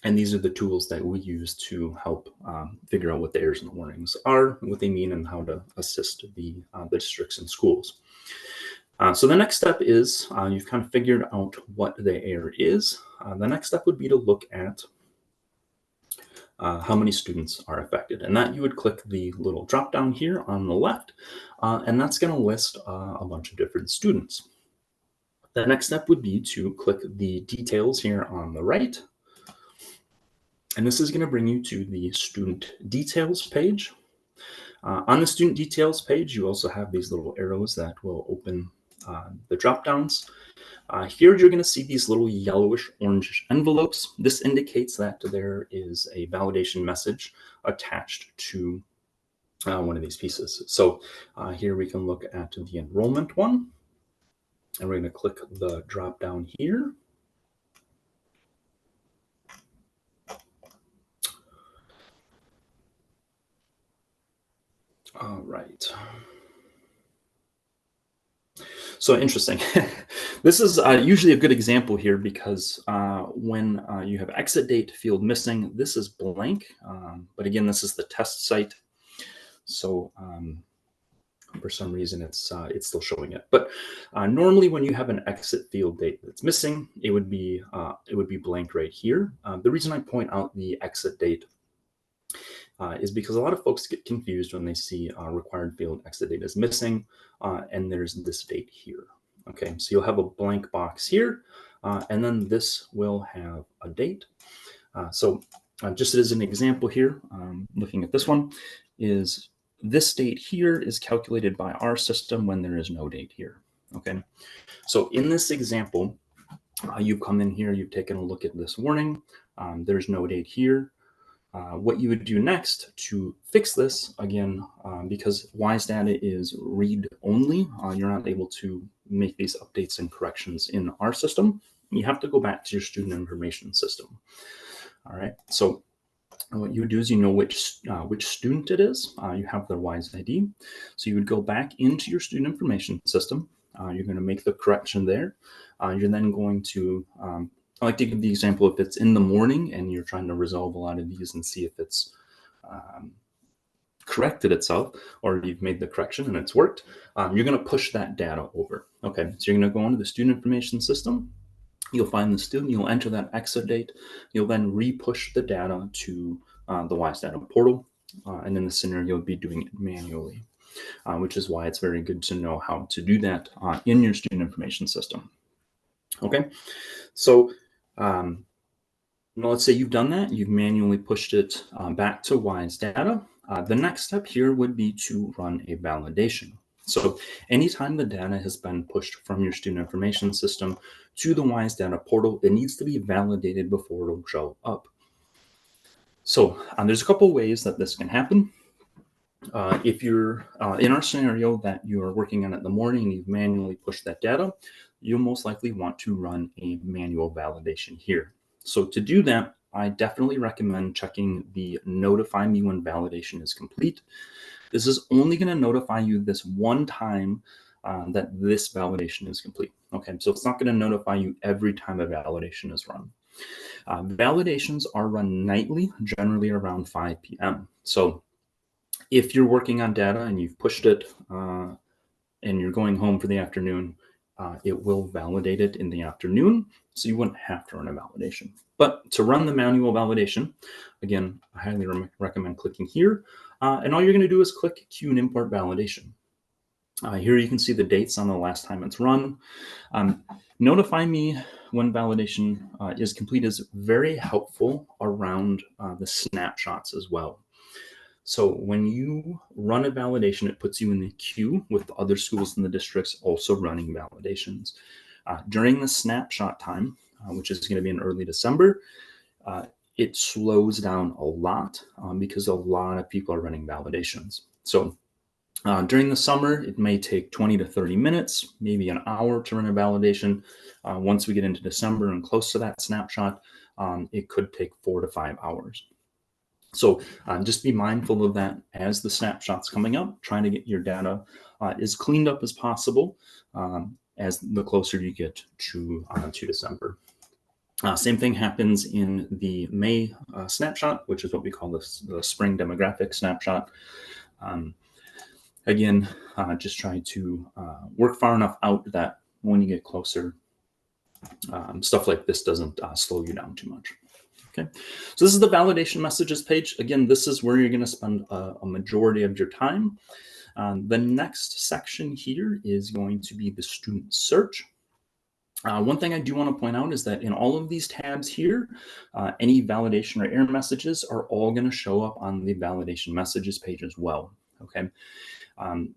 And these are the tools that we use to help figure out what the errors and the warnings are, what they mean, and how to assist the districts and schools. So the next step is you've kind of figured out what the error is. The next step would be to look at how many students are affected. And that you would click the little drop down here on the left, and that's going to list a bunch of different students. The next step would be to click the details here on the right. And this is going to bring you to the student details page. On the student details page, you also have these little arrows that will open the drop downs. Here you're going to see these little yellowish orange envelopes. This indicates that there is a validation message attached to one of these pieces. So here we can look at the enrollment one, and we're going to click the drop down here. All right. So interesting. This is usually a good example here because when you have exit date field missing, this is blank. But again, this is the test site. So for some reason, it's still showing it. But normally, when you have an exit field date that's missing, it would be blank right here. The reason I point out the exit date is because a lot of folks get confused when they see required field exit date is missing, and there's this date here. Okay, so you'll have a blank box here, and then this will have a date. So just as an example here, looking at this one, is this date here is calculated by our system when there is no date here. Okay, so in this example, you've come in here, you've taken a look at this warning. There's no date here. What you would do next to fix this, again, because WISE data is read only, you're not able to make these updates and corrections in our system. You have to go back to your student information system. All right, so what you would do is you know which student it is. You have their WISE ID. So you would go back into your student information system. You're going to make the correction there. You're then going to, I like to give the example if it's in the morning and you're trying to resolve a lot of these and see if it's corrected itself or you've made the correction and it's worked, you're going to push that data over. Okay, so you're going to go into the student information system. You'll find the student, you'll enter that exit date. You'll then re-push the data to the WISE data portal. And in this scenario, you'll be doing it manually, which is why it's very good to know how to do that in your student information system. Okay, so now let's say you've done that, you've manually pushed it back to WISE data. The next step here would be to run a validation. So anytime the data has been pushed from your student information system to the WISE data portal, it needs to be validated before it'll show up. So there's a couple ways that this can happen. If you're in our scenario that you're working on in the morning and you've manually pushed that data, you'll most likely want to run a manual validation here. So to do that, I definitely recommend checking the notify me when validation is complete. This is only going to notify you this one time that this validation is complete. Okay, so it's not going to notify you every time a validation is run. Validations are run nightly, generally around 5 p.m. So if you're working on data and you've pushed it and you're going home for the afternoon, it will validate it in the afternoon, so you wouldn't have to run a validation. But to run the manual validation, again, I highly recommend clicking here. And all you're going to do is click Queue and Import Validation. Here you can see the dates on the last time it's run. Notify me when validation is complete is very helpful around the snapshots as well. So when you run a validation, it puts you in the queue with other schools in the districts also running validations. During the snapshot time, which is going to be in early December, it slows down a lot because a lot of people are running validations. So during the summer, it may take 20 to 30 minutes, maybe an hour to run a validation. Once we get into December and close to that snapshot, it could take 4 to 5 hours. So just be mindful of that as the snapshot's coming up, trying to get your data as cleaned up as possible as the closer you get to December. Same thing happens in the May snapshot, which is what we call the spring demographic snapshot. Again, just try to work far enough out that when you get closer, stuff like this doesn't slow you down too much. Okay, so this is the validation messages page. Again, this is where you're going to spend a majority of your time. The next section here is going to be the student search. One thing I do want to point out is that in all of these tabs here, any validation or error messages are all going to show up on the validation messages page as well. Okay,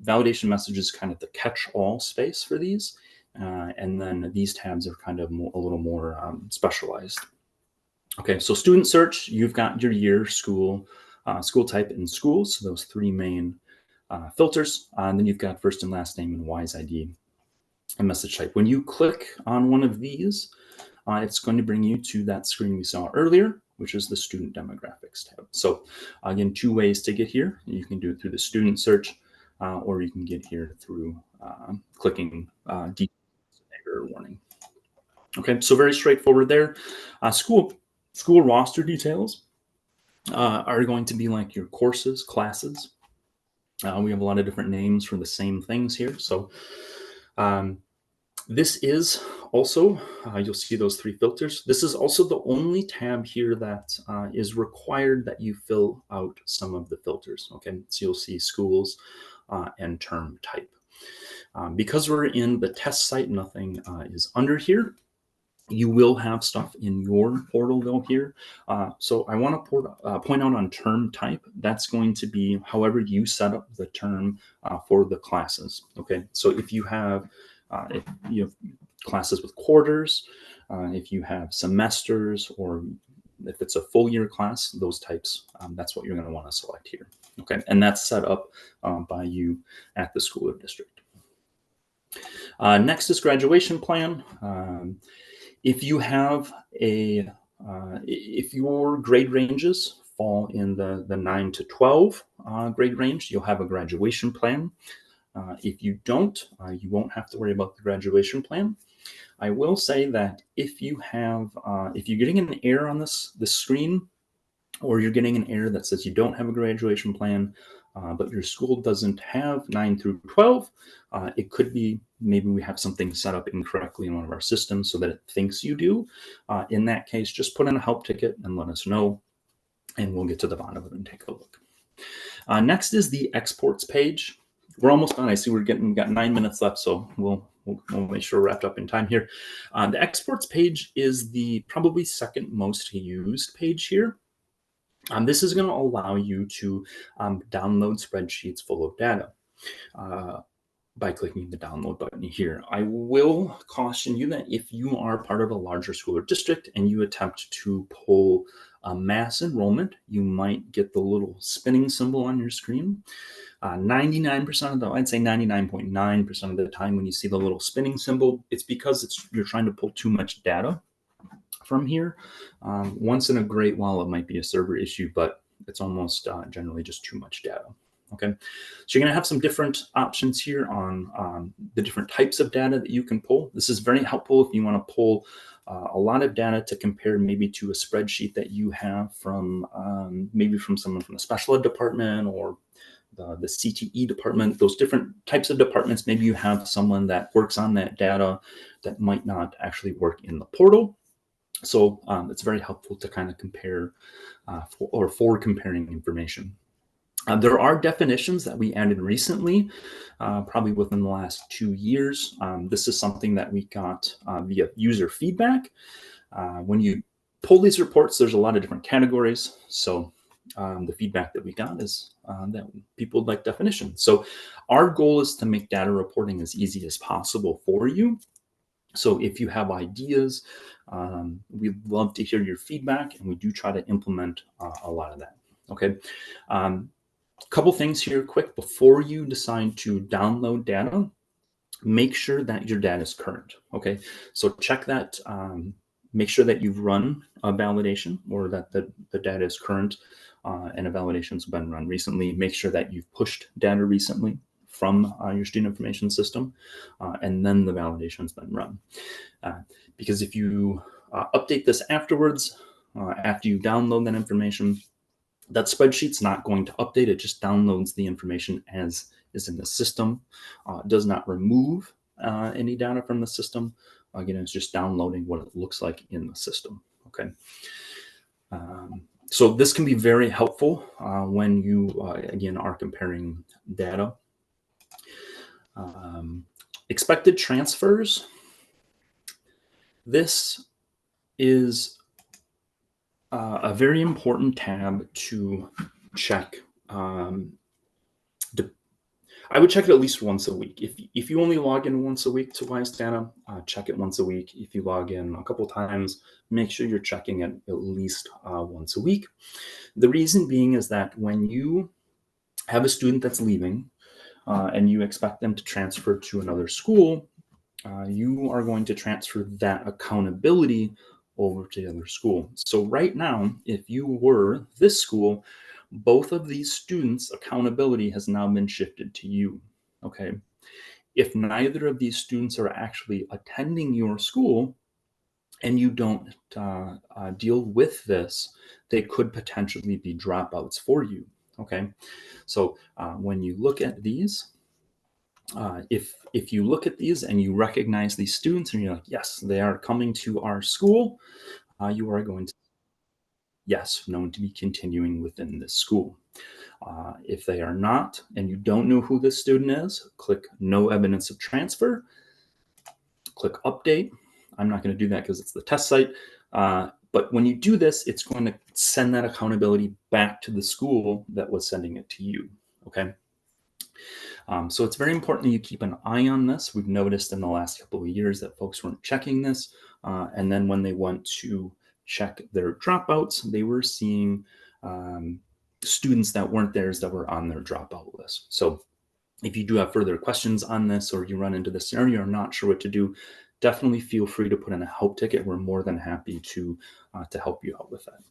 validation messages kind of the catch-all space for these, and then these tabs are kind of a little more specialized. Okay, so student search, you've got your year, school, school type, and schools, so those 3 main filters. And then you've got first and last name and WISE ID and message type. When you click on one of these, it's going to bring you to that screen we saw earlier, which is the student demographics tab. So again, 2 ways to get here. You can do it through the student search, or you can get here through clicking error warning. Okay, so very straightforward there. School roster details are going to be like your courses, classes. We have a lot of different names for the same things here. So This is also, you'll see those 3 filters. This is also the only tab here that is required that you fill out some of the filters. Okay, so you'll see schools and term type. Because we're in the test site, nothing is under here. You will have stuff in your portal though here. So I want to point out on term type, that's going to be however you set up the term for the classes. Okay, so if you have classes with quarters, if you have semesters, or if it's a full year class, those types, that's what you're going to want to select here. Okay, and that's set up by you at the school or district. Next is graduation plan. If you have if your grade ranges fall in the 9 to 12 grade range, you'll have a graduation plan. If you don't, you won't have to worry about the graduation plan. I will say that if you have, if you're getting an error on this screen, or you're getting an error that says you don't have a graduation plan, but your school doesn't have 9 through 12, it could be maybe we have something set up incorrectly in one of our systems so that it thinks you do. In that case, just put in a help ticket and let us know, and we'll get to the bottom of it and take a look. Next is the exports page. We're almost done. I see we've got 9 minutes left, so we'll make sure we're wrapped up in time here. The exports page is the probably second most used page here. This is going to allow you to download spreadsheets full of data by clicking the download button here. I will caution you that if you are part of a larger school or district and you attempt to pull a mass enrollment, you might get the little spinning symbol on your screen. 99% of the, I'd say 99.9% of the time when you see the little spinning symbol, it's because you're trying to pull too much data from here. Once in a great while, it might be a server issue, but it's almost generally just too much data. Okay, so you're going to have some different options here on the different types of data that you can pull. This is very helpful if you want to pull a lot of data to compare maybe to a spreadsheet that you have from maybe from someone from the special ed department or the CTE department, those different types of departments. Maybe you have someone that works on that data that might not actually work in the portal. So it's very helpful to kind of compare for comparing information. There are definitions that we added recently, probably within the last 2 years. This is something that we got via user feedback. When you pull these reports, there's a lot of different categories. So the feedback that we got is that people like definitions. So our goal is to make data reporting as easy as possible for you. So if you have ideas, we'd love to hear your feedback, and we do try to implement a lot of that. Okay. Couple things here quick before you decide to download data. Make sure that your data is current. Okay, so check that. Make sure that you've run a validation, or that the data is current and a validation's been run recently. Make sure that you've pushed data recently from your student information system, and then the validation's been run. Because if you update this afterwards, after you download that information, that spreadsheet's not going to update. It just downloads the information as is in the system. It does not remove any data from the system. Again, it's just downloading what it looks like in the system. Okay. So this can be very helpful when you, again, are comparing data. Expected transfers. This is a very important tab to check. I would check it at least once a week. If you only log in once a week to WISEData, check it once a week. If you log in a couple times, make sure you're checking it at least once a week. The reason being is that when you have a student that's leaving and you expect them to transfer to another school, you are going to transfer that accountability over to the other school. So right now, if you were this school, both of these students' accountability has now been shifted to you. Okay. If neither of these students are actually attending your school and you don't deal with this, they could potentially be dropouts for you. Okay. So when you look at these, If you look at these and you recognize these students and you're like, yes, they are coming to our school, you are going to, yes, known to be continuing within this school. If they are not, and you don't know who this student is, click no evidence of transfer, click update. I'm not going to do that because it's the test site. But when you do this, it's going to send that accountability back to the school that was sending it to you, okay? So it's very important that you keep an eye on this. We've noticed in the last couple of years that folks weren't checking this. And then when they went to check their dropouts, they were seeing students that weren't theirs that were on their dropout list. So if you do have further questions on this, or you run into this scenario, you're not sure what to do, definitely feel free to put in a help ticket. We're more than happy to help you out with that.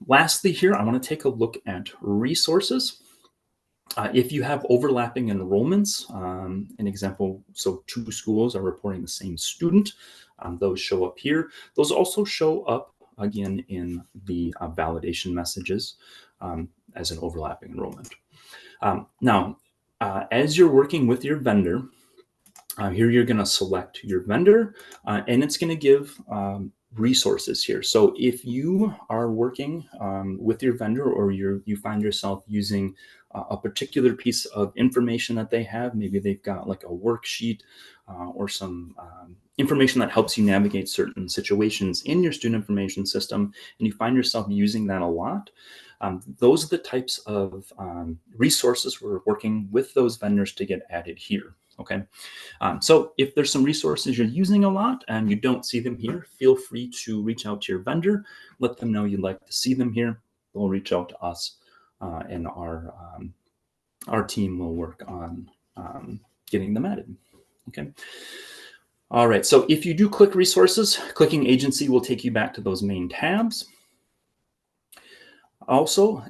Lastly here, I want to take a look at resources. If you have overlapping enrollments, an example, so 2 schools are reporting the same student, those show up here. Those also show up again in the validation messages as an overlapping enrollment. Now, as you're working with your vendor, here you're going to select your vendor, and it's going to give resources here. So if you are working with your vendor, or you find yourself using a particular piece of information that they have, maybe they've got like a worksheet or some information that helps you navigate certain situations in your student information system, and you find yourself using that a lot, those are the types of resources we're working with those vendors to get added here. Okay, so if there's some resources you're using a lot and you don't see them here, feel free to reach out to your vendor, let them know you'd like to see them here. They'll reach out to us, and our team will work on getting them added. Okay. All right, so if you do click resources, clicking agency will take you back to those main tabs. Also,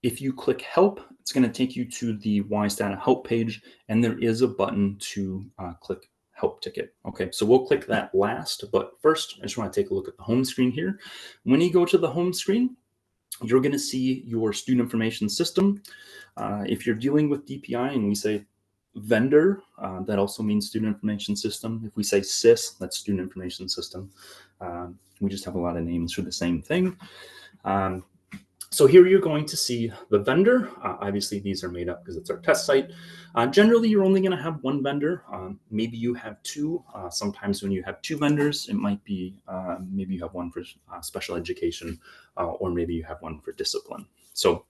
if you click help, it's going to take you to the WISEdata help page, and there is a button to click help ticket. Okay, so we'll click that last, but first I just want to take a look at the home screen here. When you go to the home screen, you're going to see your student information system. If you're dealing with DPI and we say vendor, that also means student information system. If we say SIS, that's student information system. We just have a lot of names for the same thing. So here you're going to see the vendor. Obviously, these are made up because it's our test site. Generally, you're only going to have 1 vendor. Maybe you have 2. Sometimes when you have 2 vendors, it might be maybe you have 1 for special education, or maybe you have 1 for discipline. So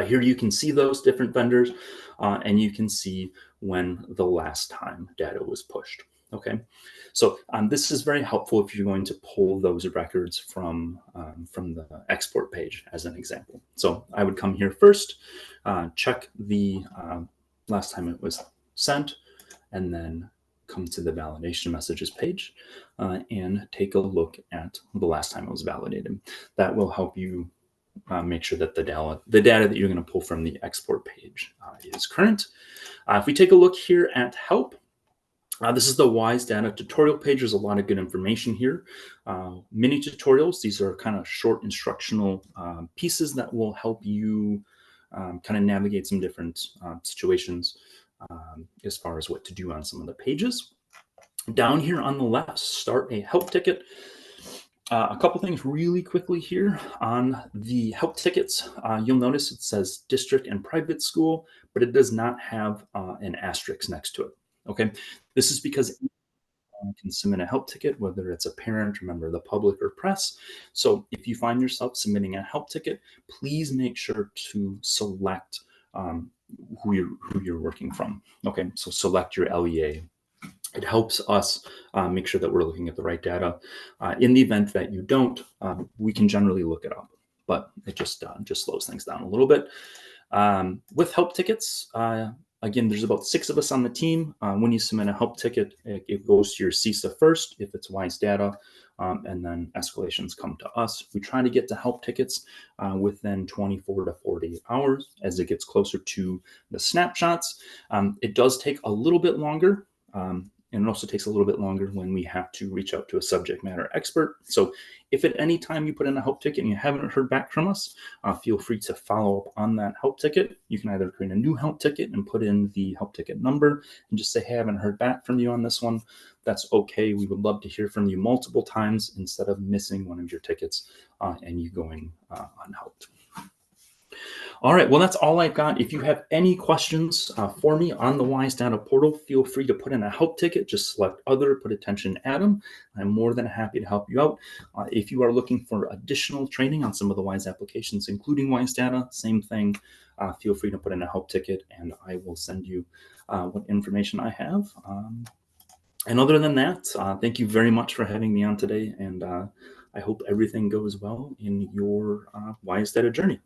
here you can see those different vendors, and you can see when the last time data was pushed. Okay, so this is very helpful if you're going to pull those records from the export page as an example. So I would come here first, check the last time it was sent, and then come to the validation messages page and take a look at the last time it was validated. That will help you make sure that the data that you're going to pull from the export page is current. If we take a look here at help, this is the WISEdata tutorial page. There's a lot of good information here. Mini tutorials, these are kind of short instructional pieces that will help you kind of navigate some different situations as far as what to do on some of the pages. Down here on the left, start a help ticket. A couple things really quickly here on the help tickets. You'll notice it says district and private school, but it does not have an asterisk next to it. Okay, this is because anyone can submit a help ticket, whether it's a parent, a member of the public, or press. So if you find yourself submitting a help ticket, please make sure to select who you're working from. Okay, so select your LEA. It helps us make sure that we're looking at the right data. In the event that you don't, we can generally look it up, but it just slows things down a little bit. With help tickets, again, there's about 6 of us on the team. When you submit a help ticket, it goes to your CISA first, if it's WISEdata, and then escalations come to us. We try to get to help tickets within 24 to 48 hours as it gets closer to the snapshots. It does take a little bit longer. And it also takes a little bit longer when we have to reach out to a subject matter expert. So if at any time you put in a help ticket and you haven't heard back from us, feel free to follow up on that help ticket. You can either create a new help ticket and put in the help ticket number and just say, hey, I haven't heard back from you on this one. That's okay. We would love to hear from you multiple times instead of missing one of your tickets and you going unhelped. All right, well, that's all I've got. If you have any questions for me on the WISE Data portal, feel free to put in a help ticket. Just select other, put attention Adam. I'm more than happy to help you out. If you are looking for additional training on some of the WISE applications, including WISE Data, same thing. Feel free to put in a help ticket and I will send you what information I have. And other than that, thank you very much for having me on today. And I hope everything goes well in your WISE Data journey.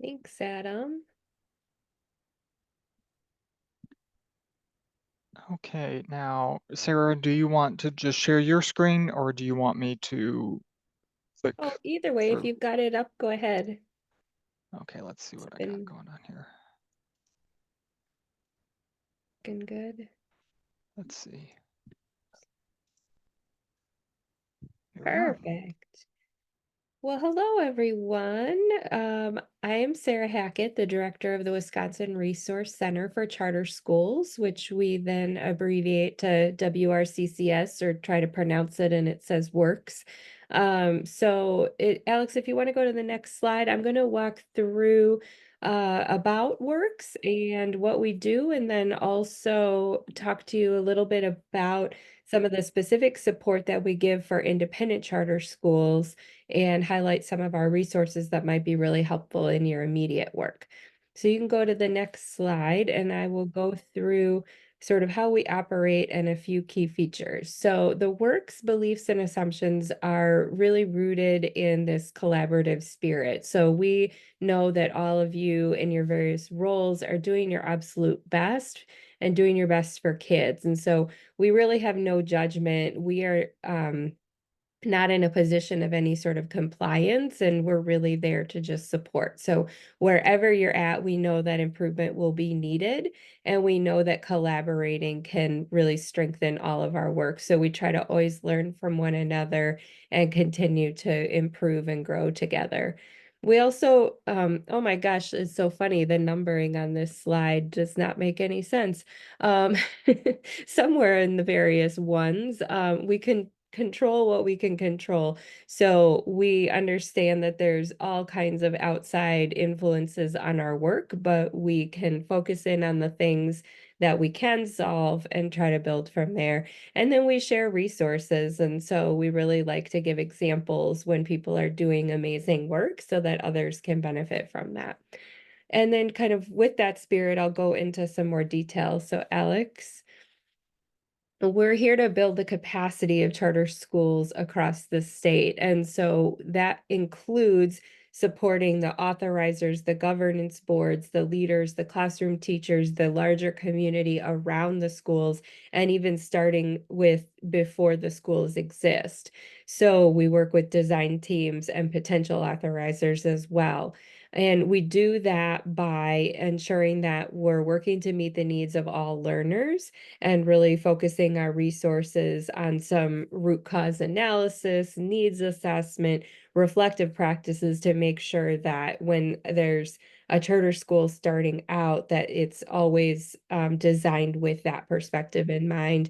Thanks, Adam. Okay, now, Sarah, do you want to just share your screen or do you want me to click Oh, either way, if through? you've got it up, go ahead. Okay, let's see what I been- got going on here. Looking good. Let's see. Here we are. Perfect. Well, hello, everyone. I am Sarah Hackett, the director of the Wisconsin Resource Center for Charter Schools, which we then abbreviate to WRCCS or try to pronounce it, and it says WORCS. Alex, if you want to go to the next slide, I'm going to walk through about WORCS and what we do, and then also talk to you a little bit about some of the specific support that we give for independent charter schools and highlight some of our resources that might be really helpful in your immediate work. So you can go to the next slide and I will go through sort of how we operate and a few key features. So the WORCS beliefs and assumptions are really rooted in this collaborative spirit. So we know that all of you in your various roles are doing your absolute best and doing your best for kids. And so we really have no judgment. We are not in a position of any sort of compliance, and we're really there to just support. So wherever you're at, we know that improvement will be needed, and we know that collaborating can really strengthen all of our work. So we try to always learn from one another and continue to improve and grow together. We also, oh my gosh, it's so funny. The numbering on this slide does not make any sense. Somewhere in the various ones, we can control what we can control. So we understand that there's all kinds of outside influences on our work, but we can focus in on the things that we can solve and try to build from there. And then we share resources. And so we really like to give examples when people are doing amazing work so that others can benefit from that. And then kind of with that spirit, I'll go into some more details. So Alex, we're here to build the capacity of charter schools across the state. And so that includes supporting the authorizers, the governance boards, the leaders, the classroom teachers, the larger community around the schools, and even starting with before the schools exist. So we work with design teams and potential authorizers as well. And we do that by ensuring that we're working to meet the needs of all learners and really focusing our resources on some root cause analysis, needs assessment, reflective practices to make sure that when there's a charter school starting out, that it's always designed with that perspective in mind.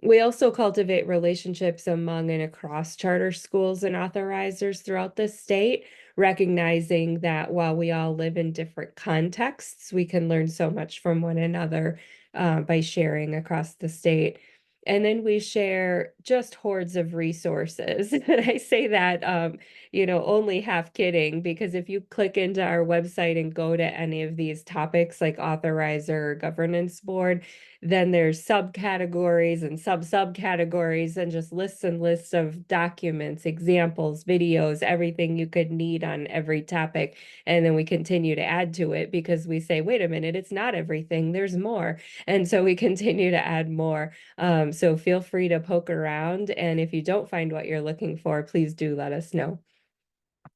We also cultivate relationships among and across charter schools and authorizers throughout the state, recognizing that while we all live in different contexts, we can learn so much from one another by sharing across the state. And then we share just hordes of resources. And I say that, only half kidding, because if you click into our website and go to any of these topics like authorizer or governance board, then there's subcategories and subcategories and just lists and lists of documents, examples, videos, everything you could need on every topic. And then we continue to add to it because we say, wait a minute, it's not everything, there's more. And so we continue to add more. So feel free to poke around. And if you don't find what you're looking for, please do let us know.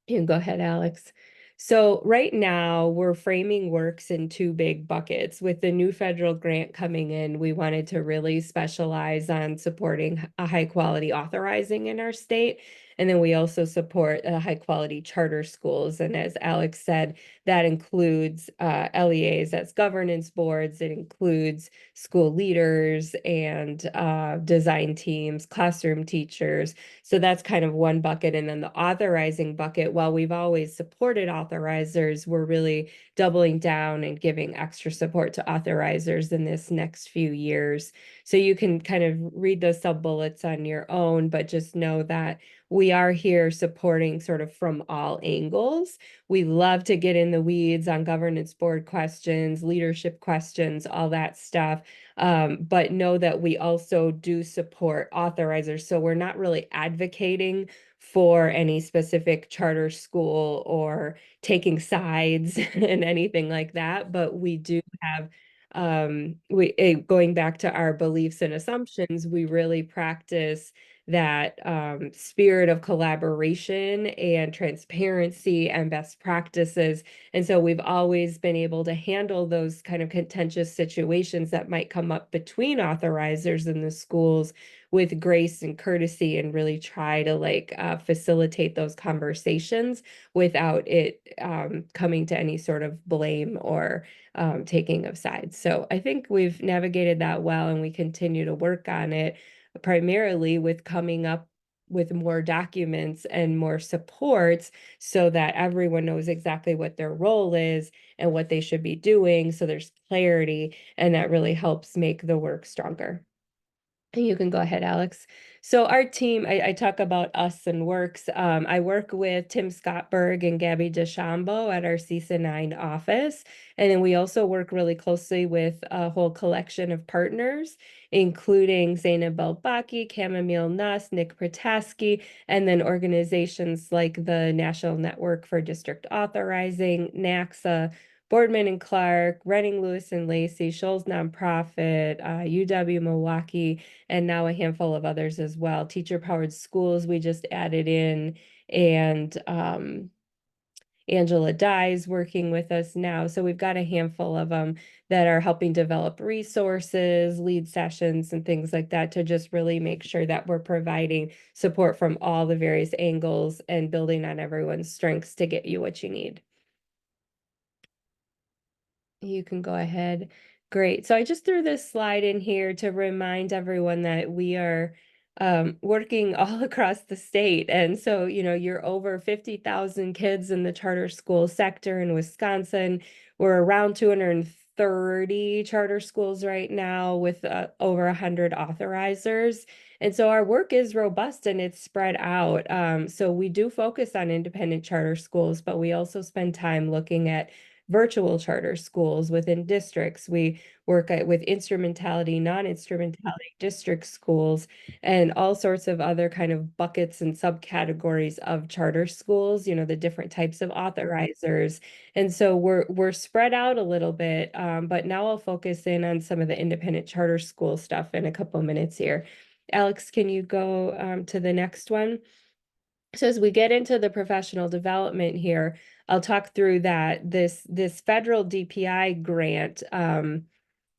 You can go ahead, Alex. So right now we're framing works in two big buckets. With the new federal grant coming in, we wanted to really specialize on supporting a high quality authorizing in our state. And then we also support high quality charter schools. And as Alex said, that includes LEAs, that's governance boards. It includes school leaders and design teams, classroom teachers. So that's kind of one bucket. And then the authorizing bucket, while we've always supported authorizers, we're really doubling down and giving extra support to authorizers in this next few years. So you can kind of read those sub bullets on your own, but just know that we are here supporting sort of from all angles. We love to get in the weeds on governance board questions, leadership questions, all that stuff. But know that we also do support authorizers. So we're not really advocating for any specific charter school or taking sides and anything like that. But we do have going back to our beliefs and assumptions, we really practice that spirit of collaboration and transparency and best practices. And so we've always been able to handle those kind of contentious situations that might come up between authorizers in the schools with grace and courtesy, and really try to facilitate those conversations without it coming to any sort of blame or taking of sides. So I think we've navigated that well, and we continue to work on it, primarily with coming up with more documents and more supports so that everyone knows exactly what their role is and what they should be doing. So there's clarity, and that really helps make the work stronger. And you can go ahead, Alex. So our team, I talk about us and works. I work with Tim Scottberg and Gabby DeChambeau at our CISA 9 office. And then we also work really closely with a whole collection of partners, including Zainab Belbaki, Chamomile Nuss, Nick Protaski, and then organizations like the National Network for District Authorizing, NACSA, Boardman and Clark, Redding, Lewis and Lacey, Shoals Nonprofit, UW Milwaukee, and now a handful of others as well. Teacher Powered Schools we just added in, and Angela Dye's working with us now. So we've got a handful of them that are helping develop resources, lead sessions, and things like that to just really make sure that we're providing support from all the various angles and building on everyone's strengths to get you what you need. You can go ahead. Great. So I just threw this slide in here to remind everyone that we are working all across the state. And so, you're over 50,000 kids in the charter school sector in Wisconsin. We're around 230 charter schools right now with over 100 authorizers. And so our work is robust and it's spread out. So we do focus on independent charter schools, but we also spend time looking at virtual charter schools within districts. We work with instrumentality, non-instrumentality district schools, and all sorts of other kind of buckets and subcategories of charter schools, the different types of authorizers. And so we're spread out a little bit, but now I'll focus in on some of the independent charter school stuff in a couple of minutes here. Alex, can you go to the next one? So as we get into the professional development here, I'll talk through that this federal DPI grant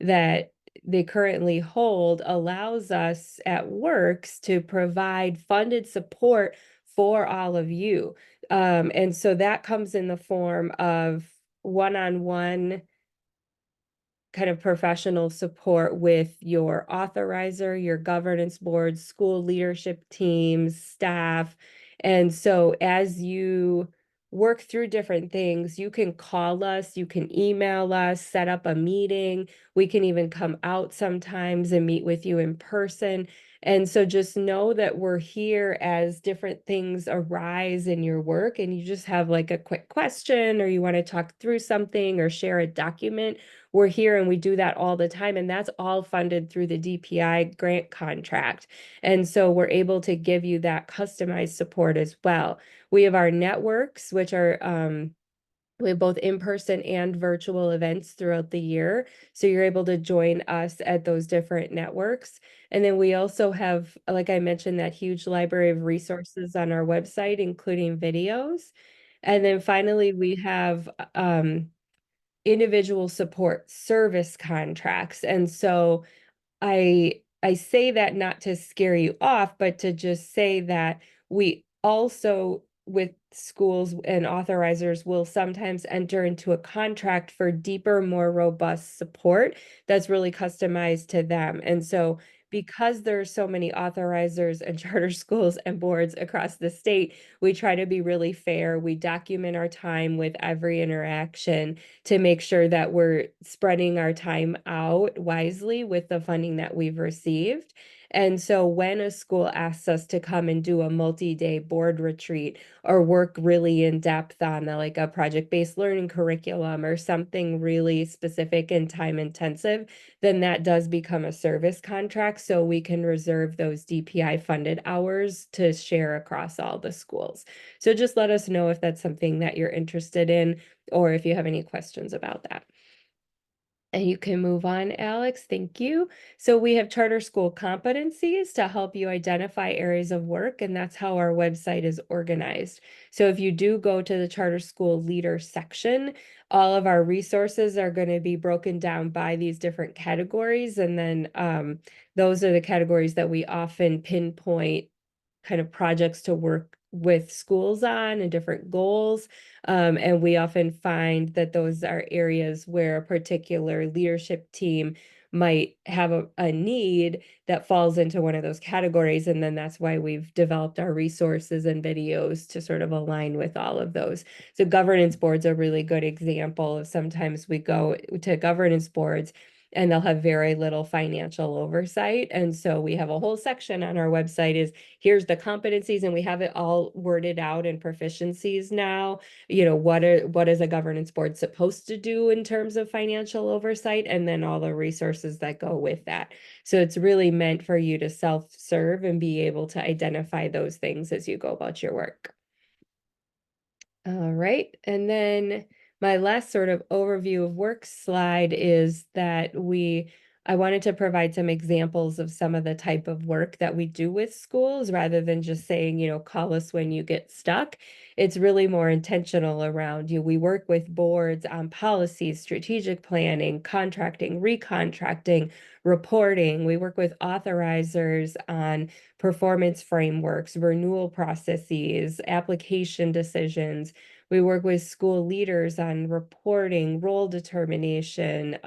that they currently hold allows us at Works to provide funded support for all of you. And so that comes in the form of one-on-one kind of professional support with your authorizer, your governance board, school leadership teams, staff. And so as you work through different things, you can call us, you can email us, set up a meeting. We can even come out sometimes and meet with you in person. And so just know that we're here as different things arise in your work and you just have like a quick question or you want to talk through something or share a document. We're here and we do that all the time. And that's all funded through the DPI grant contract. And so we're able to give you that customized support as well. We have our networks, which are we have both in-person and virtual events throughout the year. So you're able to join us at those different networks. And then we also have, like I mentioned, that huge library of resources on our website, including videos. And then finally, we have individual support service contracts. And so I say that not to scare you off, but to just say that we also, with schools and authorizers, will sometimes enter into a contract for deeper, more robust support that's really customized to them. And so because there are so many authorizers and charter schools and boards across the state, we try to be really fair. We document our time with every interaction to make sure that we're spreading our time out wisely with the funding that we've received. And so when a school asks us to come and do a multi-day board retreat or work really in depth on like a project-based learning curriculum or something really specific and time intensive, then that does become a service contract. So we can reserve those DPI funded hours to share across all the schools. So just let us know if that's something that you're interested in, or if you have any questions about that. And you can move on, Alex. Thank you. So we have charter school competencies to help you identify areas of work, and that's how our website is organized. So if you do go to the charter school leader section, all of our resources are going to be broken down by these different categories. And then those are the categories that we often pinpoint kind of projects to work with schools on and different goals. And we often find that those are areas where a particular leadership team might have a need that falls into one of those categories. And then that's why we've developed our resources and videos to sort of align with all of those. So governance boards are a really good example of sometimes we go to governance boards and they'll have very little financial oversight. And so we have a whole section on our website is here's the competencies, and we have it all worded out in proficiencies now. You know, what is a governance board supposed to do in terms of financial oversight, and then all the resources that go with that. So it's really meant for you to self-serve and be able to identify those things as you go about your work. All right, and then my last sort of overview of work slide is that I wanted to provide some examples of some of the type of work that we do with schools rather than just saying, you know, call us when you get stuck. It's really more intentional around you. We work with boards on policies, strategic planning, contracting, recontracting, reporting. We work with authorizers on performance frameworks, renewal processes, application decisions. We work with school leaders on reporting, role determination,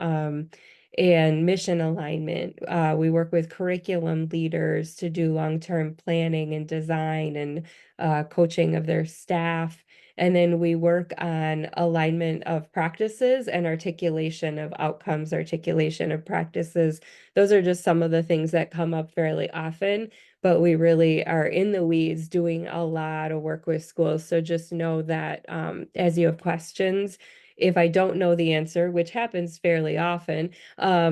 and mission alignment. We work with curriculum leaders to do long-term planning and design and coaching of their staff. And then we work on alignment of practices and articulation of outcomes, articulation of practices. Those are just some of the things that come up fairly often, but we really are in the weeds doing a lot of work with schools. So just know that as you have questions, if I don't know the answer, which happens fairly often,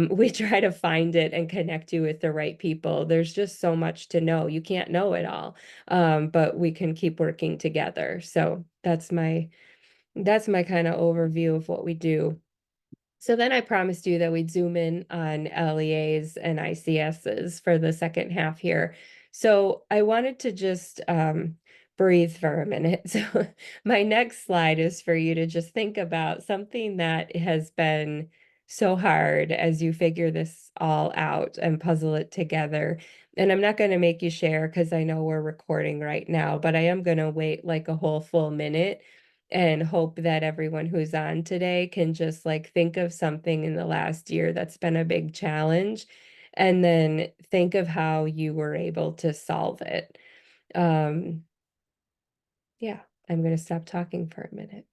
we try to find it and connect you with the right people. There's just so much to know. You can't know it all, but we can keep working together. So that's my kind of overview of what we do. So then I promised you that we'd zoom in on LEAs and ICSs for the second half here. So I wanted to just breathe for a minute. So my next slide is for you to just think about something that has been so hard as you figure this all out and puzzle it together. And I'm not going to make you share because I know we're recording right now, but I am going to wait like a whole full minute and hope that everyone who's on today can just like think of something in the last year that's been a big challenge, and then think of how you were able to solve it. Yeah, I'm going to stop talking for a minute.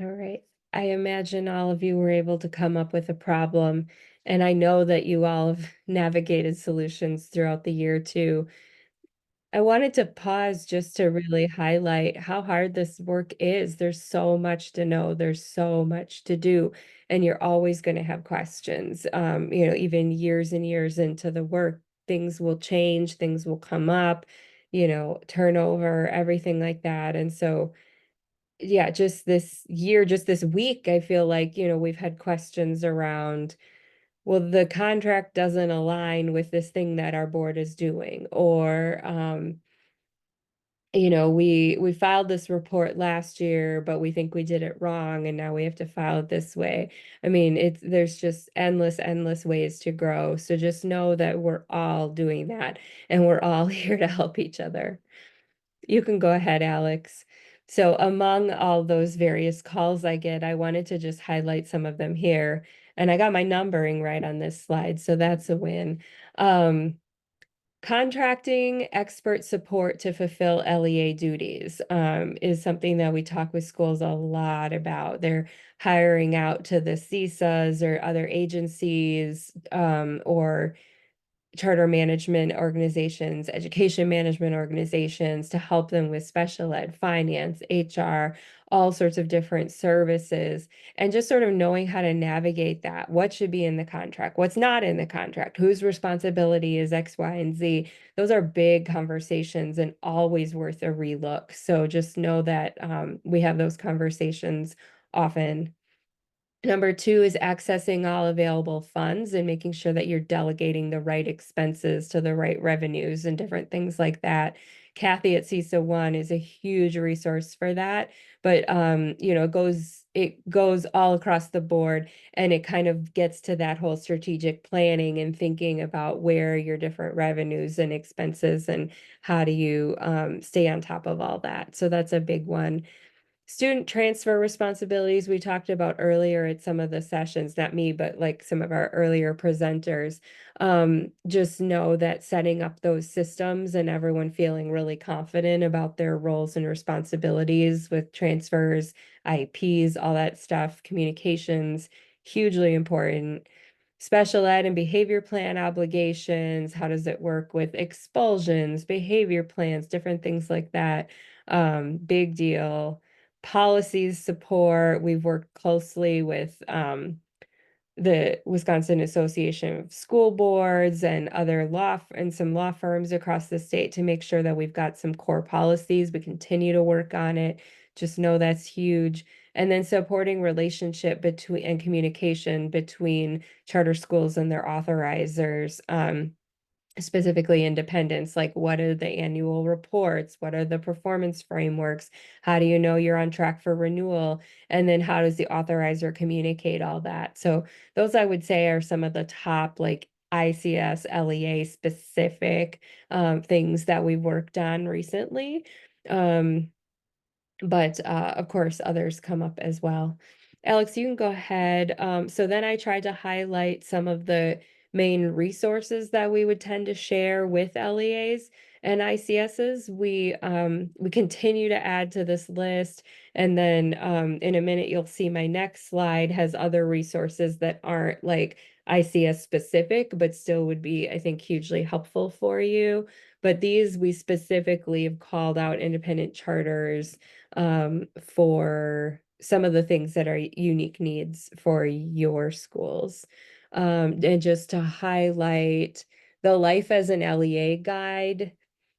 All right. I imagine all of you were able to come up with a problem, and I know that you all have navigated solutions throughout the year too. I wanted to pause just to really highlight how hard this work is. There's so much to know, there's so much to do, and you're always going to have questions. Even years and years into the work, things will change, things will come up, turnover, everything like that. And so, yeah, just this year, just this week, I feel like, we've had questions around, well, the contract doesn't align with this thing that our board is doing, or, we filed this report last year, but we think we did it wrong, and now we have to file it this way. I mean, there's just endless ways to grow. So just know that we're all doing that, and we're all here to help each other. You can go ahead, Alex. So among all those various calls I get, I wanted to just highlight some of them here. And I got my numbering right on this slide, so that's a win. Contracting expert support to fulfill LEA duties is something that we talk with schools a lot about. They're hiring out to the CISAs or other agencies or charter management organizations, education management organizations to help them with special ed, finance, HR, all sorts of different services, and just sort of knowing how to navigate that. What should be in the contract? What's not in the contract? Whose responsibility is X, Y, and Z? Those are big conversations and always worth a relook. So just know that we have those conversations often. Number 2 is accessing all available funds and making sure that you're delegating the right expenses to the right revenues and different things like that. Kathy at CISA 1 is a huge resource for that, but it goes all across the board, and it kind of gets to that whole strategic planning and thinking about where your different revenues and expenses and how do you stay on top of all that. So that's a big one. Student transfer responsibilities we talked about earlier at some of the sessions, not me, but like some of our earlier presenters. Just know that setting up those systems and everyone feeling really confident about their roles and responsibilities with transfers, IEPs, all that stuff, communications, hugely important. Special ed and behavior plan obligations, how does it work with expulsions, behavior plans, different things like that. Big deal. Policies support. We've worked closely with the Wisconsin Association of School Boards and other and some law firms across the state to make sure that we've got some core policies. We continue to work on it. Just know that's huge. And then supporting relationship between and communication between charter schools and their authorizers. Specifically independence, like what are the annual reports, what are the performance frameworks, how do you know you're on track for renewal, and then how does the authorizer communicate all that. So those I would say are some of the top like ICS LEA specific things that we've worked on recently, but of course others come up as well. Alex, you can go ahead. So then I tried to highlight some of the main resources that we would tend to share with LEAs and ICSs. We continue to add to this list, and then in a minute you'll see my next slide has other resources that aren't like ICS specific, but still would be, I think, hugely helpful for you. But these we specifically have called out independent charters for some of the things that are unique needs for your schools. And just to highlight the Life as an LEA guide,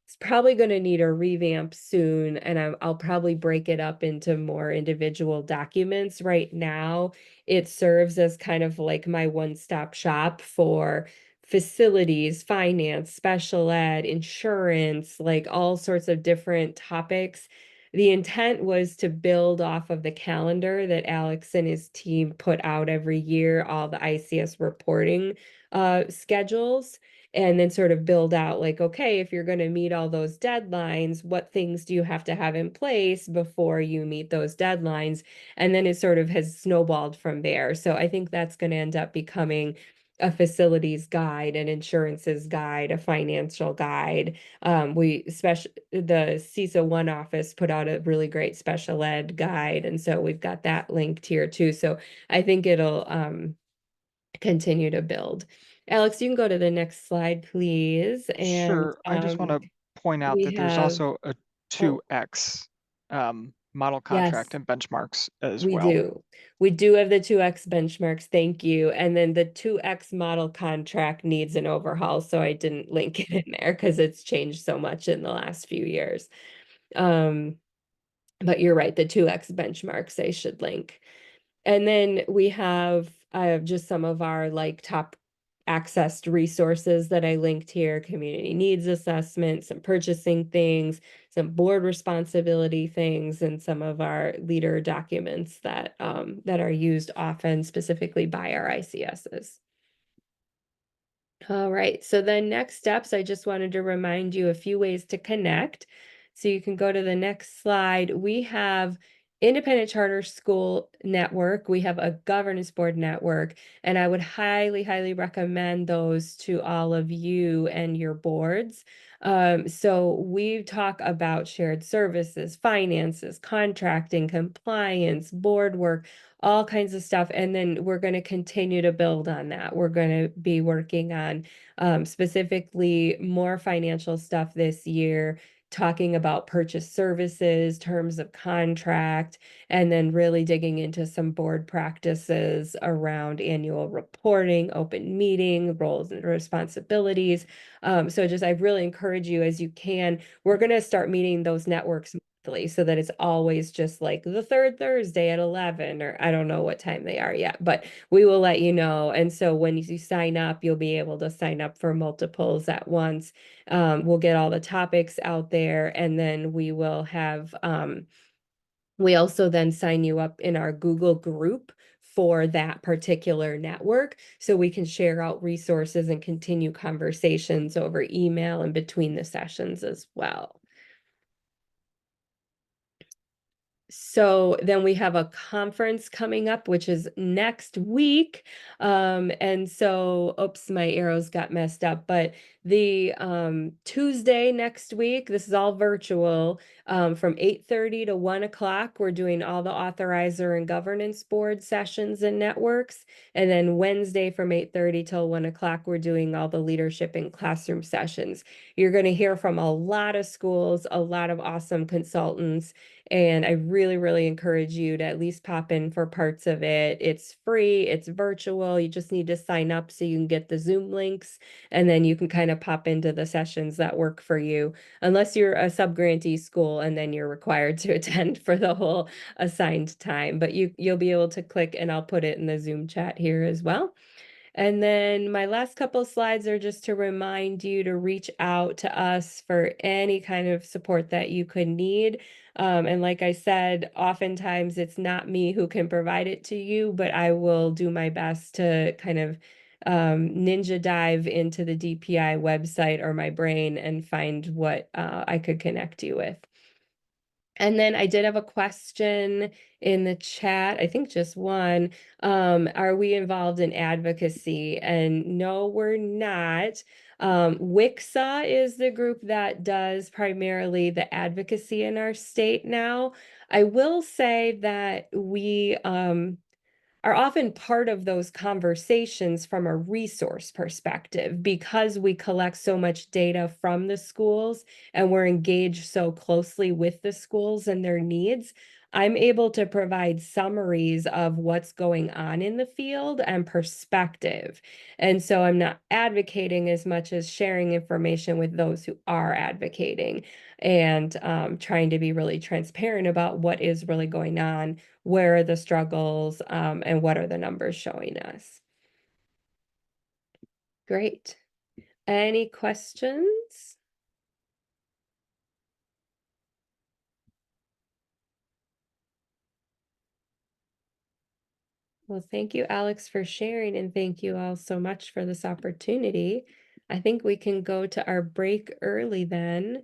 it's probably going to need a revamp soon, and I'll probably break it up into more individual documents. Right now, it serves as kind of like my one-stop shop for facilities, finance, special ed, insurance, like all sorts of different topics. The intent was to build off of the calendar that Alex and his team put out every year, all the ICS reporting schedules, and then sort of build out like, okay, if you're going to meet all those deadlines, what things do you have to have in place before you meet those deadlines? And then it sort of has snowballed from there. So I think that's going to end up becoming a facilities guide, an insurances guide, a financial guide. The CISA One office put out a really great special ed guide. And so we've got that linked here too. So I think it'll continue to build. Alex, you can go to the next slide, please. And Sure. I just want to point out we that there's have, also a 2X model contract yes. and benchmarks as We well. do. We do have the 2X benchmarks. Thank you. And then the 2X model contract needs an overhaul. So I didn't link it in there because it's changed so much in the last few years. But you're right, the 2X benchmarks I should link. And then we have just some of our like top accessed resources that I linked here: community needs assessment, some purchasing things, some board responsibility things, and some of our leader documents that that are used often specifically by our ICSs. All right, so then next steps, I just wanted to remind you a few ways to connect. So you can go to the next slide. We have Independent Charter School Network. We have a Governance Board Network, and I would highly, highly recommend those to all of you and your boards. So we talk about shared services, finances, contracting, compliance, board work, all kinds of stuff. And then we're going to continue to build on that. We're going to be working on specifically more financial stuff this year, talking about purchase services, terms of contract, and then really digging into some board practices around annual reporting, open meeting, roles and responsibilities. So just, I really encourage you as you can, we're going to start meeting those networks monthly so that it's always just like the third Thursday at 11, or I don't know what time they are yet, but we will let you know. And so when you sign up, you'll be able to sign up for multiples at once. We'll get all the topics out there, and then we will have, we also then sign you up in our Google group for that particular network, so we can share out resources and continue conversations over email and between the sessions as well. So then we have a conference coming up, which is next week. And so, oops, my arrows got messed up, but the Tuesday next week, this is all virtual, from 8:30 to 1 o'clock. We're doing all the authorizer and governance board sessions and networks. And then Wednesday from 8:30 till 1 o'clock, we're doing all the leadership and classroom sessions. You're going to hear from a lot of schools, a lot of awesome consultants. And I really, really encourage you to at least pop in for parts of it. It's free, it's virtual. You just need to sign up so you can get the Zoom links, and then you can kind of pop into the sessions that work for you, unless you're a sub-grantee school and then you're required to attend for the whole assigned time. But you'll be able to click, and I'll put it in the Zoom chat here as well. And then my last couple slides are just to remind you to reach out to us for any kind of support that you could need. And like I said, oftentimes it's not me who can provide it to you, but I will do my best to kind of ninja dive into the DPI website or my brain and find what I could connect you with. And then I did have a question in the chat, I think just one. Are we involved in advocacy? And no, we're not. WICSA is the group that does primarily the advocacy in our state now. I will say that we are often part of those conversations from a resource perspective, because we collect so much data from the schools and we're engaged so closely with the schools and their needs. I'm able to provide summaries of what's going on in the field and perspective. And so I'm not advocating as much as sharing information with those who are advocating, and trying to be really transparent about what is really going on, where are the struggles, and what are the numbers showing us. Great. Any questions? Well, thank you, Alex, for sharing, and thank you all so much for this opportunity. I think we can go to our break early then.